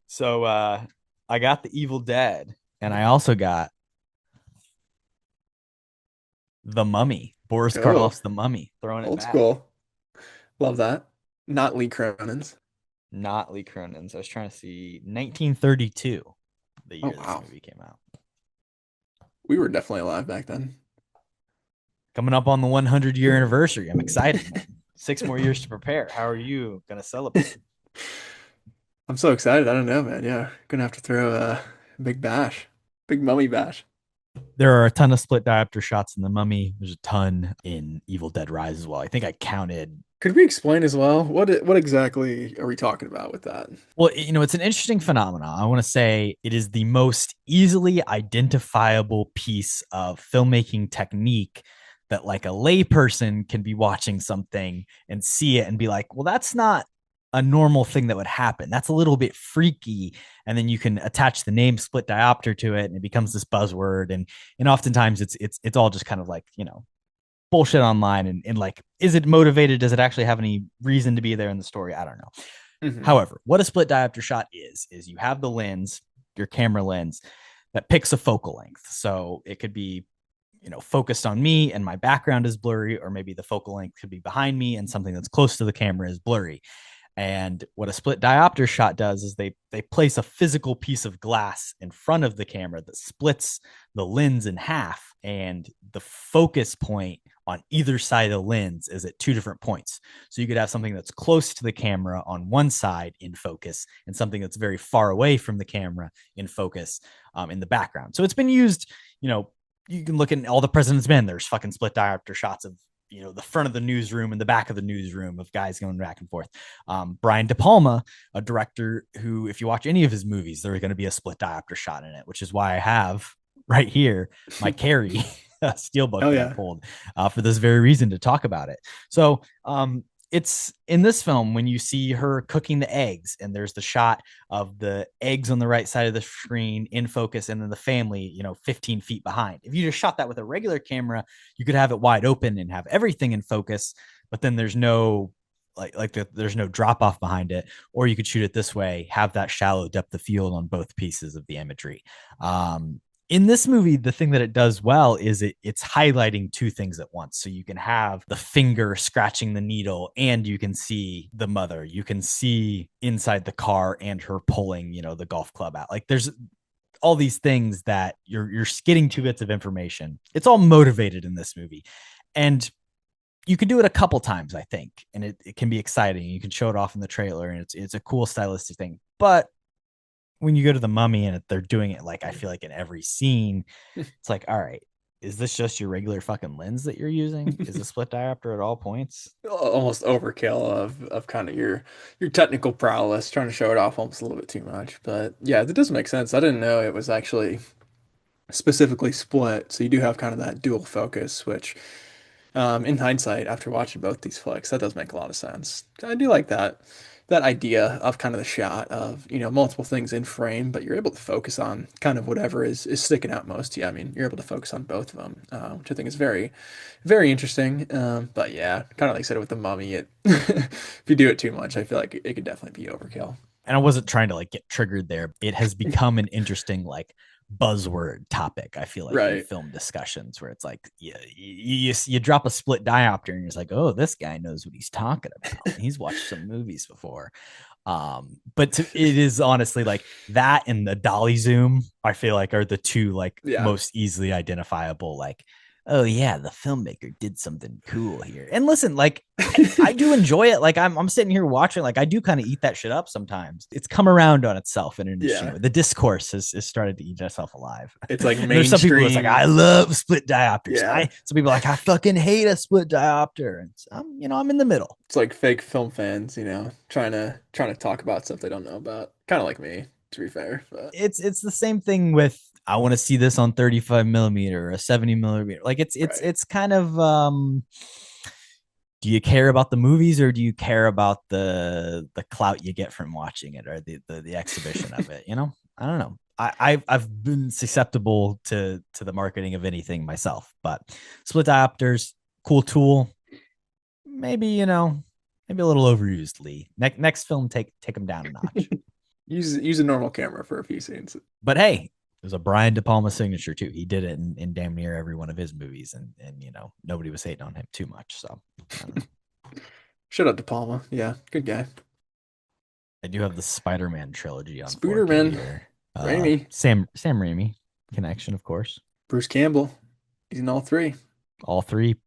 So I got the Evil Dead and I also got the Mummy. Boris Oh, Karloff's The Mummy, throwing it old back. school. Love that. Not Lee Cronin's. Not Lee Cronin's. I was trying to see 1932, the Oh, year this wow. movie came out. We were definitely alive back then. Coming up on the 100-year anniversary. I'm excited. 6 more years to prepare. How are you going to celebrate? I'm so excited. I don't know, man. Yeah, gonna have to throw a big bash, big mummy bash. There are a ton of split diopter shots in The Mummy. There's a ton in Evil Dead Rise as well. I think I counted. Could we explain as well what exactly are we talking about with that? Well, it's an interesting phenomenon. I want to say it is the most easily identifiable piece of filmmaking technique that like a layperson can be watching something and see it and be like, well, that's not a normal thing that would happen. That's a little bit freaky. And then you can attach the name split diopter to it and it becomes this buzzword. And oftentimes it's all just kind of like, bullshit online and like, is it motivated? Does it actually have any reason to be there in the story? I don't know. Hmm. However, what a split diopter shot is you have the lens, your camera lens, that picks a focal length. So it could be, focused on me and my background is blurry, or maybe the focal length could be behind me and something that's close to the camera is blurry. And what a split diopter shot does is they place a physical piece of glass in front of the camera that splits the lens in half, and the focus point on either side of the lens is at two different points. So you could have something that's close to the camera on one side in focus and something that's very far away from the camera in focus in the background. So it's been used, you can look at all the President's Men. There's fucking split diopter shots of the front of the newsroom and the back of the newsroom of guys going back and forth. Brian De Palma, a director who, if you watch any of his movies, there's going to be a split diopter shot in it, which is why I have right here my Carrie steelbook Oh that I yeah. pulled for this very reason to talk about it. So it's in this film when you see her cooking the eggs and there's the shot of the eggs on the right side of the screen in focus and then the family 15 feet behind. If you just shot that with a regular camera, you could have it wide open and have everything in focus, but then there's no there's no drop off behind it. Or you could shoot it this way, have that shallow depth of field on both pieces of the imagery. In this movie, the thing that it does well is it's highlighting two things at once. So you can have the finger scratching the needle and you can see the mother. You can see inside the car and her pulling, the golf club out. Like there's all these things that you're getting two bits of information. It's all motivated in this movie. And you can do it a couple times, I think, and it can be exciting. You can show it off in the trailer and it's a cool stylistic thing. But when you go to the Mummy and they're doing it like I feel like in every scene, it's like, all right, is this just your regular fucking lens that you're using? Is a split diopter at all points? Almost overkill of kind of your technical prowess, trying to show it off almost a little bit too much. But yeah, that does make sense. I didn't know it was actually specifically split. So you do have kind of that dual focus, which in hindsight, after watching both these flicks, that does make a lot of sense. I do like that idea of kind of the shot of, multiple things in frame, but you're able to focus on kind of whatever is sticking out most. Yeah, I mean, you're able to focus on both of them, which I think is very, very interesting. But yeah, kind of like I said with the mummy, it if you do it too much, I feel like it could definitely be overkill. and I wasn't trying to like get triggered there. It has become an interesting like buzzword topic. I feel like in Right. film discussions where it's like you drop a split diopter and you're just like, oh, this guy knows what he's talking about. He's watched some movies before. But it is honestly like that and the dolly zoom, I feel like are the two like Yeah. most easily identifiable, like, oh yeah, the filmmaker did something cool here. And listen, like I do enjoy it. Like I'm sitting here watching, like I do kind of eat that shit up sometimes. It's come around on itself in an interesting Yeah. way. The discourse has started to eat itself alive. It's like And there's some people that's like, mainstream. I love split diopters. Yeah. Some people are like, I fucking hate a split diopter. And I'm in the middle. It's like fake film fans, trying to talk about stuff they don't know about. Kind of like me, to be fair. But It's the same thing with, I want to see this on 35 millimeter or a 70 millimeter. Like it's Right. kind of do you care about the movies or do you care about the clout you get from watching it or the exhibition of it? I don't know. I've been susceptible to the marketing of anything myself, but split diopters, cool tool. Maybe maybe a little overused. Lee, next film, take them down a notch. use a normal camera for a few scenes. But hey, there's a Brian De Palma signature too. He did it in damn near every one of his movies, and nobody was hating on him too much. So I don't know. Shout out to Palma. Yeah, good guy. I do have the Spider-Man trilogy on 4K Spider-Man. here. Raimi. Sam Raimi connection, of course. Bruce Campbell. He's in all three. All three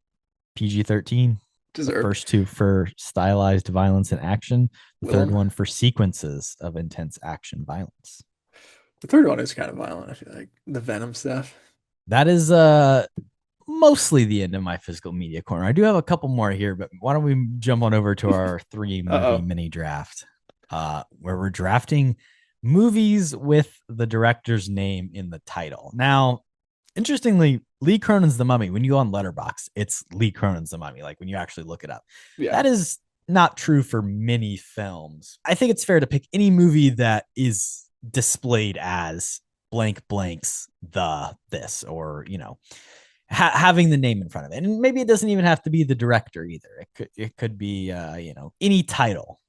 PG-13. The Deserved. first two for stylized violence and action. The third Willem. one for sequences of intense action violence. The third one is kind of violent, I feel like. The Venom stuff. That is mostly the end of my physical media corner. I do have a couple more here, but why don't we jump on over to our 3 movie mini draft, where we're drafting movies with the director's name in the title. Now, interestingly, Lee Cronin's The Mummy, when you go on Letterboxd, it's Lee Cronin's The Mummy, like when you actually look it up. Yeah. That is not true for many films. I think it's fair to pick any movie that is displayed as blank blanks this, or having the name in front of it. And maybe it doesn't even have to be the director either. It could be any title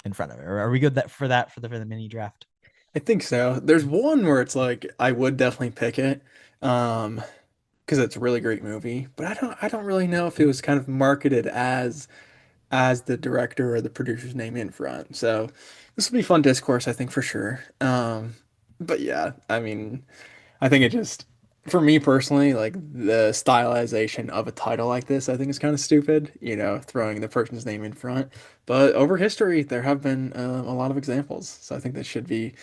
in front of it. Are we good for the mini draft? I think so. There's one where it's like I would definitely pick it, because it's a really great movie. But I don't really know if it was kind of marketed as the director or the producer's name in front. So this will be fun discourse, I think, for sure. But yeah, I mean, I think it just, for me personally, like the stylization of a title like this, I think is kind of stupid, throwing the person's name in front. But over history, there have been a lot of examples. So I think this should be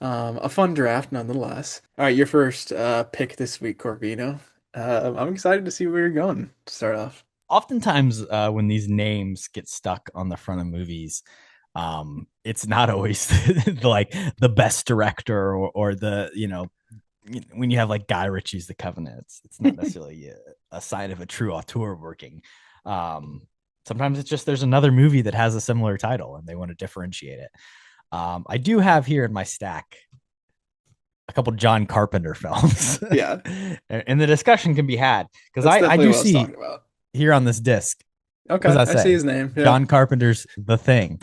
a fun draft nonetheless. All right, your first pick this week, Corvino. I'm excited to see where you're going to start off. Oftentimes, when these names get stuck on the front of movies, it's not always like the best director or the when you have like Guy Ritchie's The Covenant, it's not necessarily a sign of a true auteur working. Sometimes it's just there's another movie that has a similar title and they want to differentiate it. I do have here in my stack a couple John Carpenter films. Yeah. And the discussion can be had because I definitely do what I was see talking about. here on this disc. Okay, What I does that see say? his name. Yeah. John Carpenter's The Thing,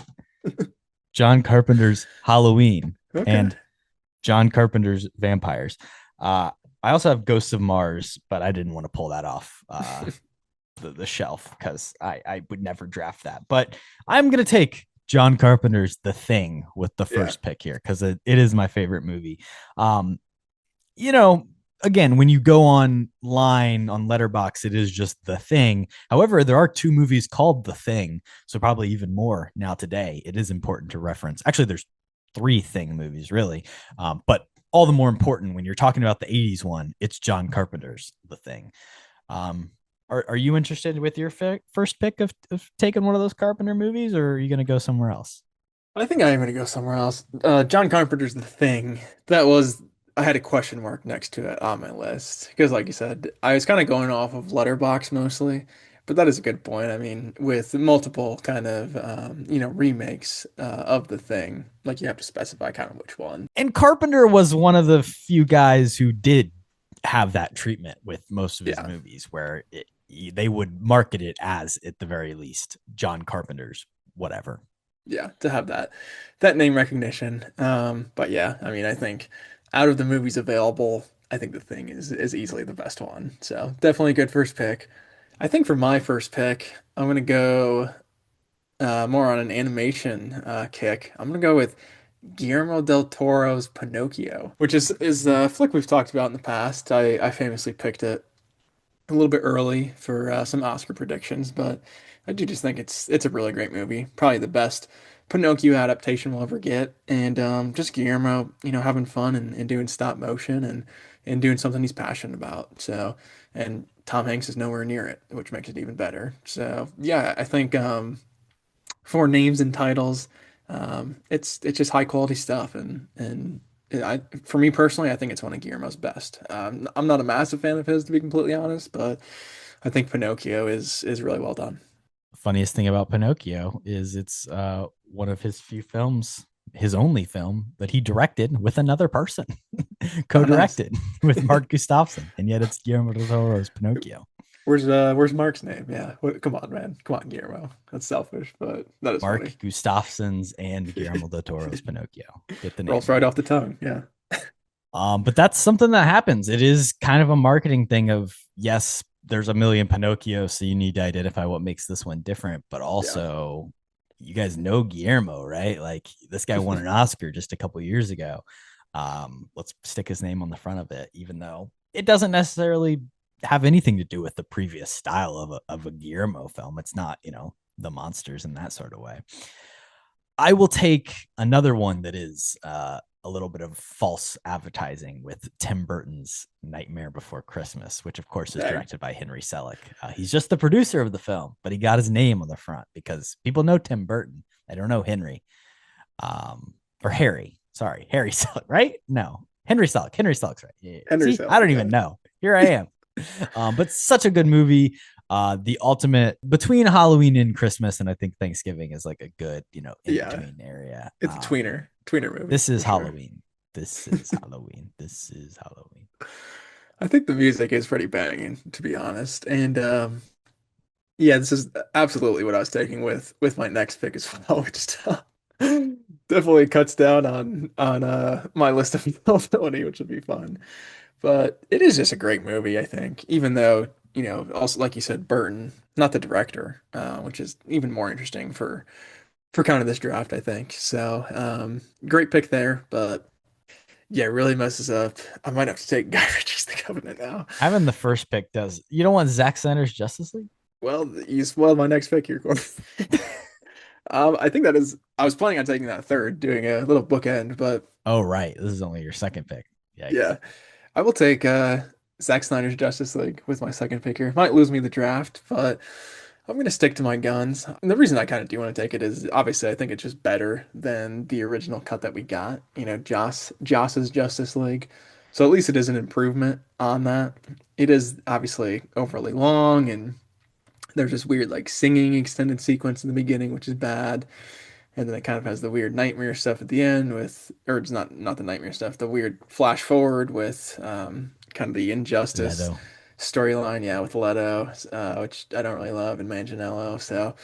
John Carpenter's Halloween, Okay. and John Carpenter's Vampires. I also have Ghosts of Mars, but I didn't want to pull that off the shelf because I would never draft that. But I'm going to take John Carpenter's The Thing with the first pick here because it is my favorite movie. Again, when you go online on Letterboxd, it is just The Thing. However, there are 2 movies called The Thing, so probably even more now today. It is important to reference. Actually, there's 3 Thing movies, really. But all the more important when you're talking about the 80s one, it's John Carpenter's The Thing. Are you interested with your first pick of taking one of those Carpenter movies, or are you going to go somewhere else? I think I am going to go somewhere else. John Carpenter's The Thing. I had a question mark next to it on my list because, like you said, I was kind of going off of Letterboxd mostly, but that is a good point. I mean, with multiple kind of remakes of The Thing, like you have to specify kind of which one. And Carpenter was one of the few guys who did have that treatment with most of his movies, where they would market it as, at the very least, John Carpenter's whatever. yeah, to have that name recognition. But yeah, I mean, I think out of the movies available, I think The Thing is easily the best one. So definitely a good first pick. I think for my first pick, I'm gonna go more on an animation kick. I'm gonna go with Guillermo del Toro's Pinocchio, which is a flick we've talked about in the past. I famously picked it a little bit early for some Oscar predictions, but I do just think it's a really great movie. Probably the best Pinocchio adaptation we'll ever get. And just Guillermo, having fun and doing stop motion and doing something he's passionate about. So, and Tom Hanks is nowhere near it, which makes it even better. So, yeah, I think for names and titles, it's just high quality stuff. For me personally, I think it's one of Guillermo's best. I'm not a massive fan of his, to be completely honest, but I think Pinocchio is really well done. Funniest thing about Pinocchio is it's one of his few films, his only film that he directed with another person, Oh, nice. co-directed with Mark Gustafson, and yet it's Guillermo del Toro's Pinocchio. Where's Mark's name? Yeah, come on, man, come on, Guillermo. That's selfish, but that is funny. Mark Gustafson's and Guillermo del Toro's Pinocchio. Get the name Rolls right off the tongue. Yeah, But that's something that happens. It is kind of a marketing thing of, yes, there's a million Pinocchio, so you need to identify what makes this one different. But yeah, also, you guys know Guillermo, right? Like this guy won an Oscar just a couple years ago. Let's stick his name on the front of it, even though it doesn't necessarily have anything to do with the previous style of a Guillermo film. It's not, the monsters in that sort of way. I will take another one that is a little bit of false advertising with Tim Burton's Nightmare Before Christmas, which of course is dang. directed by Henry Selick. He's just the producer of the film, but he got his name on the front because people know Tim Burton. They don't know Henry or Harry. Sorry, Harry Selick, right? No, Henry Selick. Henry Selick's right. Yeah. Henry See, I don't Selick, even yeah. know. Here I am. But such a good movie. The ultimate between Halloween and Christmas, and I think Thanksgiving is like a good, in Yeah, between area. it's a tweener movie This is for sure. Halloween. This is Halloween. This is Halloween. I think the music is pretty banging, to be honest. And yeah, this is absolutely what I was taking with my next pick as well, which definitely cuts down on my list of availability, which would be fun. But it is just a great movie, I think, even though, also like you said, Burton, not the director, which is even more interesting for kind of this draft, I think. So, great pick there, but yeah, it really messes up. I might have to take Guy Ritchie's The Covenant now. Having the first pick does. You don't want Zack Snyder's Justice League? Well, you spoiled my next pick here, Corbin. I think that is. I was planning on taking that third, doing a little bookend, but Oh, right. This is only your second pick. Yikes. yeah, I will take Zack Snyder's Justice League with my second pick here. Might lose me the draft, but I'm gonna stick to my guns. And the reason I kind of do want to take it is obviously I think it's just better than the original cut that we got. Joss's Justice League. So at least it is an improvement on that. It is obviously overly long and there's this weird like singing extended sequence in the beginning, which is bad. And then it kind of has the weird nightmare stuff at the end or it's not the nightmare stuff, the weird flash forward with kind of the injustice Leto. storyline, yeah, with Leto, which I don't really love, and Manganiello. So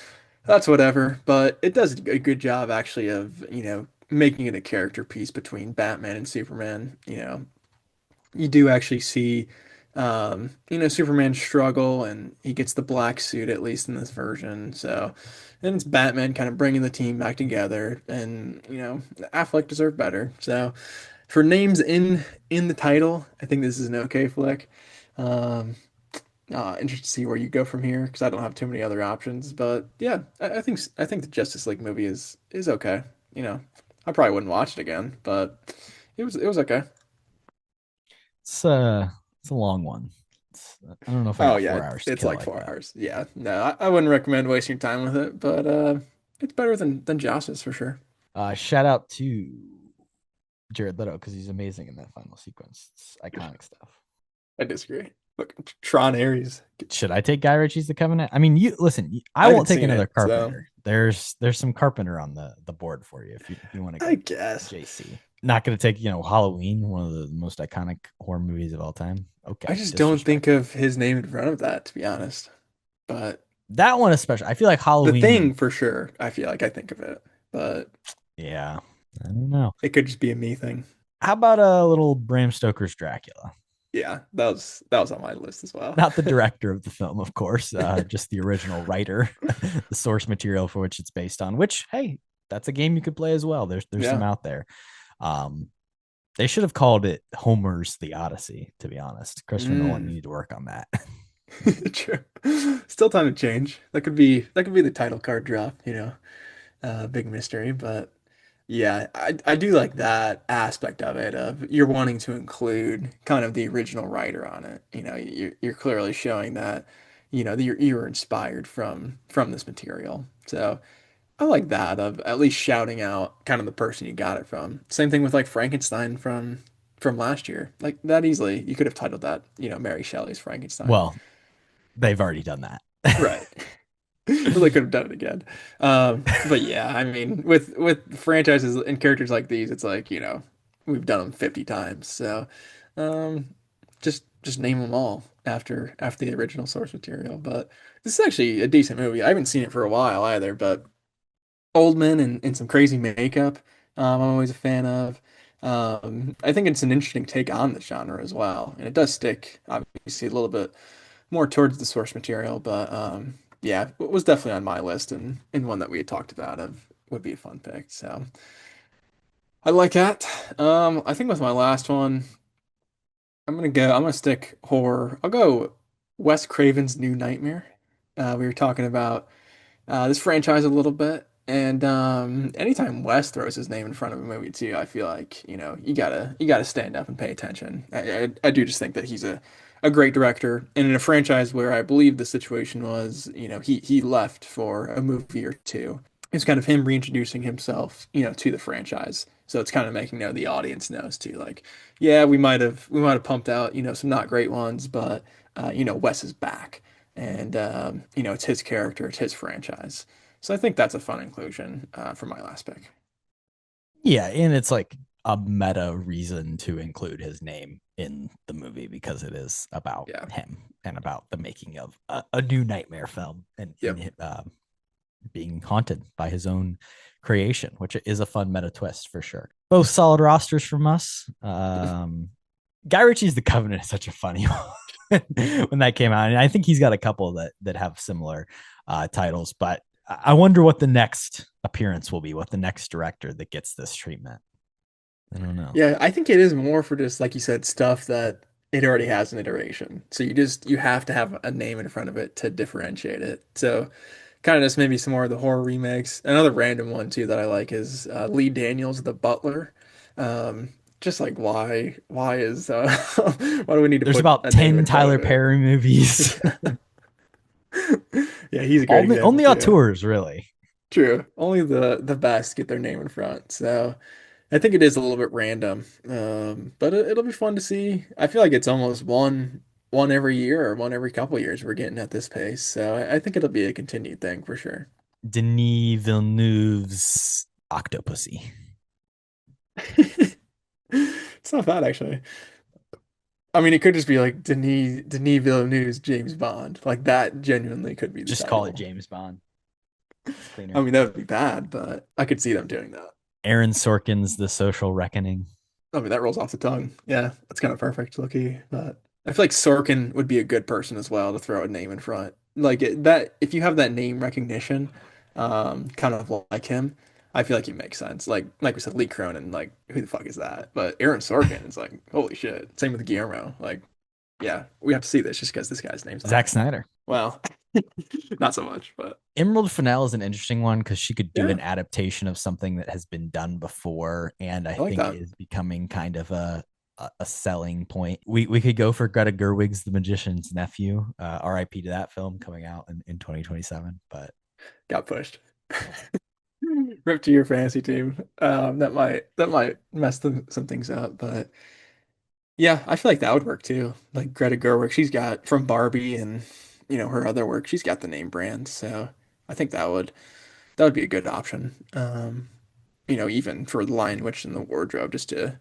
that's whatever. But it does a good job actually of, making it a character piece between Batman and Superman. You do actually see Superman struggle and he gets the black suit at least in this version. So, and it's Batman kind of bringing the team back together and, Affleck deserved better. So, for names in the title, I think this is an okay flick. Um, Interested to see where you go from here because I don't have too many other options. But yeah, I think the Justice League movie is okay. I probably wouldn't watch it again, but it was okay. It's a long one. I don't know if I Oh got yeah, 4 hours to it's kill like like 4 hours. Yeah, no, I wouldn't recommend wasting your time with it, but it's better than Joss's for sure. that. Shout out to Jared Leto because he's amazing in that final sequence. It's iconic stuff. I disagree. Look, Tron Ares. Should I take Guy Ritchie's The Covenant? I mean, you listen. I I haven't won't take seen another it, so Carpenter. There's some Carpenter on the board for you if you want to I go guess JC. Not going to take Halloween, one of the most iconic horror movies of all time. I Okay, just don't think disrespect. of his name in front of that, to be honest. But That one especially. I feel like the Halloween. thing for sure, I feel like I think of it. but Yeah, I don't know. it could just be a me thing. How about a little Bram Stoker's Dracula? Yeah, that was on my list as well. Not the director of the film, of course, just the original writer, the source material for which it's based on. Which, hey, that's a game you could play as well. There's some Yeah. out there. Um, they should have called it Homer's The Odyssey. To be honest, Christopher Nolan Mm. needed to work on that. True. Still time to change. That could be the title card drop, big mystery, but yeah, I do like that aspect of it of you're wanting to include kind of the original writer on it. You're clearly showing that, you were inspired from this material. So I like that of at least shouting out kind of the person you got it from. Same thing with like Frankenstein from last year. Like that easily you could have titled that, Mary Shelley's Frankenstein. Well, they've already done that. Right. Well, they could have done it again. But yeah, I mean, with franchises and characters like these, it's like, we've done them 50 times. So, um, just name them all after the original source material. But this is actually a decent movie. I haven't seen it for a while either, but Oldman and some crazy makeup, I'm always a fan of. I think it's an interesting take on the genre as well, and it does stick obviously a little bit more towards the source material, but yeah, it was definitely on my list and one that we had talked about of would be a fun pick. So I like that. I think with my last one, I'm gonna stick horror. I'll go Wes Craven's New Nightmare. We were talking about this franchise a little bit. And anytime Wes throws his name in front of a movie too, I feel like, you gotta stand up and pay attention. I do just think that he's a great director. And in a franchise where I believe the situation was, he left for a movie or two. It's kind of him reintroducing himself, to the franchise. So it's kind of making the audience knows too, like, yeah, we might have pumped out, some not great ones, but Wes is back. And it's his character, it's his franchise. So I think that's a fun inclusion for my last pick. Yeah, and it's like a meta reason to include his name in the movie because it is about Yeah. him and about the making of a new nightmare film and, Yep. being haunted by his own creation, which is a fun meta twist for sure. Both solid rosters from us. Guy Ritchie's The Covenant is such a funny one when that came out, and I think he's got a couple that have similar titles, but I wonder what the next appearance will be, what the next director that gets this treatment. I don't know. Yeah, I think it is more for just like you said, stuff that it already has an iteration. So you have to have a name in front of it to differentiate it. So kind of just maybe some more of the horror remakes. Another random one too that I like is Lee Daniels, The Butler. Just like why is why do we need to There's put about a name 10 in front Tyler of it? Perry movies. Yeah, he's a great only example only too. auteurs, really. True. Only the best get their name in front. So I think it is a little bit random. But it'll be fun to see. I feel like it's almost one every year or one every couple years we're getting at this pace. So I think it'll be a continued thing for sure. Denis Villeneuve's Octopussy. It's not bad actually. I mean, it could just be like Denis Villeneuve's James Bond. Like that genuinely could be the Just call it title. James Bond. It's cleaner. I mean, that would be bad, but I could see them doing that. Aaron Sorkin's The Social Reckoning. I mean, that rolls off the tongue. Yeah, that's kind of perfect, Loki. But I feel like Sorkin would be a good person as well to throw a name in front. Like that, if you have that name recognition, kind of like him, I feel like he makes sense. Like we said, Lee Cronin, like who the fuck is that? But Aaron Sorkin is like, holy shit. Same with Guillermo. Like, yeah, we have to see this just because this guy's name's Zack Snyder. well, not so much, but Emerald Fennell is an interesting one because she could do yeah, an adaptation of something that has been done before, and I I like think that. is becoming kind of a selling point. We could go for Greta Gerwig's The Magician's Nephew. R.I.P. to that film coming out in 2027. But Got pushed. Rip to your fantasy team. That might mess some things up, but yeah, I feel like that would work too. Like Greta Gerwig, she's got from Barbie and her other work, she's got the name brand, so I think that would be a good option. Even for the Lion Witch and the Wardrobe, just to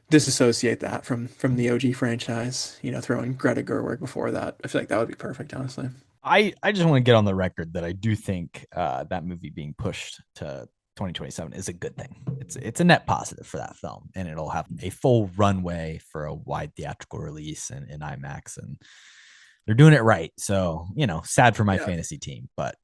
disassociate that from the OG franchise. Throwing Greta Gerwig before that, I feel like that would be perfect, honestly. I just want to get on the record that I do think that movie being pushed to 2027 is a good thing. It's a net positive for that film, and it'll have a full runway for a wide theatrical release and in IMAX, and they're doing it right. So, sad for my fantasy team, but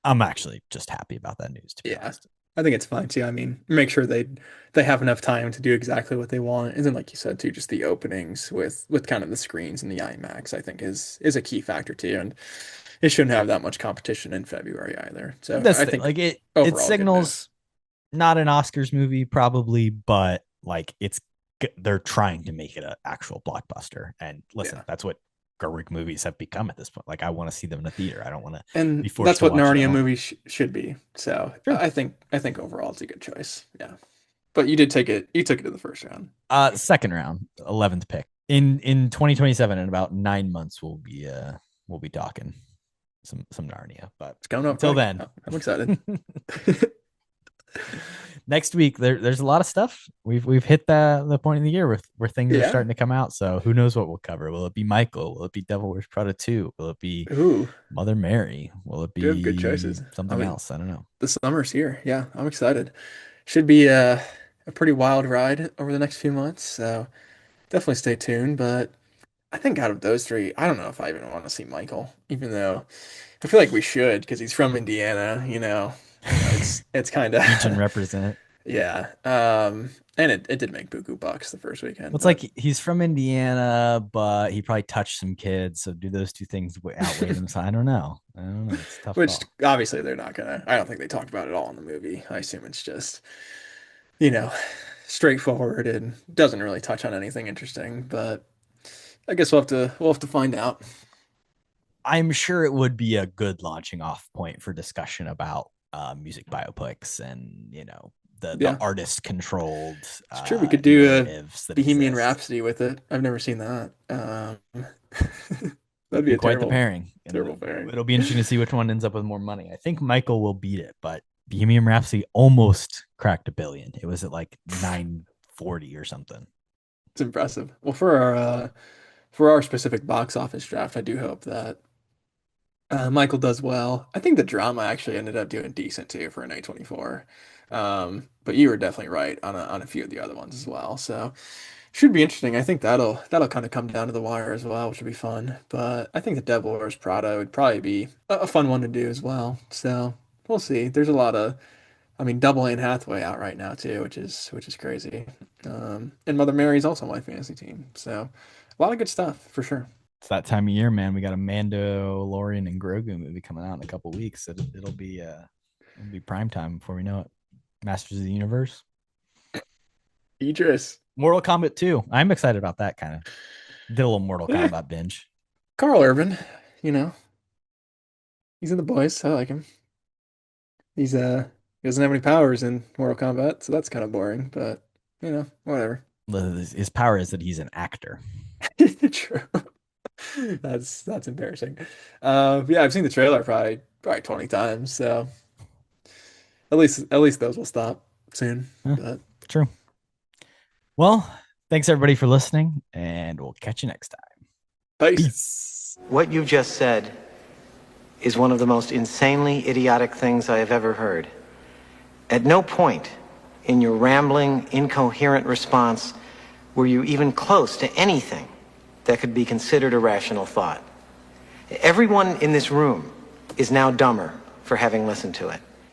I'm actually just happy about that news, to be honest. I think it's fine too. I mean, make sure they have enough time to do exactly what they want. And then, like you said too, just the openings with kind of the screens and the IMAX, I think is a key factor too. And it shouldn't have that much competition in February either. So That's I think like it overall, good signals not an Oscars movie probably, but like they're trying to make it an actual blockbuster. And listen, that's what Gerwig movies have become at this point. Like, I want to see them in a theater. I don't want to and be forced that's to what watch it at Narnia home. movies should be. So Sure. I think overall it's a good choice. Yeah, but you did take it. You took it to the first round. Second round, 11th pick in 2027. In about 9 months, we'll be talking some Narnia. But It's coming up until quick. then, I'm excited. next week there's a lot of stuff. We've hit the point in the year where things are Yeah. starting to come out. So who knows what we'll cover? Will it be Michael? Will it be Devil Wears Prada 2? Will it be Ooh, Mother Mary? Will it you have be good choices. something else? I don't know. The summer's here. Yeah, I'm excited. Should be a pretty wild ride over the next few months. So definitely stay tuned. But I think out of those three, I don't know if I even want to see Michael, even though I feel like we should because he's from Indiana. It's kind of Region represent. yeah. And it did make buku bucks the first weekend. It's like he's from Indiana, but he probably touched some kids. So do those two things outweigh them? So I don't know. It's a tough. Which call. obviously they're not gonna. I don't think they talked about it all in the movie. I assume it's just, straightforward and doesn't really touch on anything interesting. But I guess we'll have to find out. I'm sure it would be a good launching off point for discussion about music biopics and the artist controlled. It's true. We could do a Bohemian exist. Rhapsody with it. I've never seen that. That'd be a Quite terrible, the pairing. terrible pairing. It'll be interesting to see which one ends up with more money. I think Michael will beat it, but Bohemian Rhapsody almost cracked $1 billion. It was at like 940 or something. It's impressive. Well, for our specific box office draft, I do hope that Michael does well. I think the drama actually ended up doing decent too for an A24. But you were definitely right on a few of the other ones as well. So should be interesting. I think that'll kind of come down to the wire as well, which would be fun. But I think the Devil Wears Prada would probably be a fun one to do as well. So we'll see. There's a lot of, double Anne Hathaway out right now too, which is crazy. And Mother Mary's also on my fantasy team. So a lot of good stuff for sure. It's that time of year, man. We got a Mandalorian and Grogu movie coming out in a couple weeks. It'll be prime time before we know it. Masters of the Universe. Idris. Mortal Kombat 2. I'm excited about that kind of. Did a little Mortal Kombat binge. Carl Urban, he's in The Boys. I like him. He doesn't have any powers in Mortal Kombat, so that's kind of boring, but whatever. His power is that he's an actor. True. That's embarrassing. Yeah, I've seen the trailer probably 20 times, so at least those will stop soon. But True. Well, thanks everybody for listening, and we'll catch you next time. peace. What you just said is one of the most insanely idiotic things I have ever heard. At no point in your rambling, incoherent response were you even close to anything that could be considered a rational thought. Everyone in this room is now dumber for having listened to it.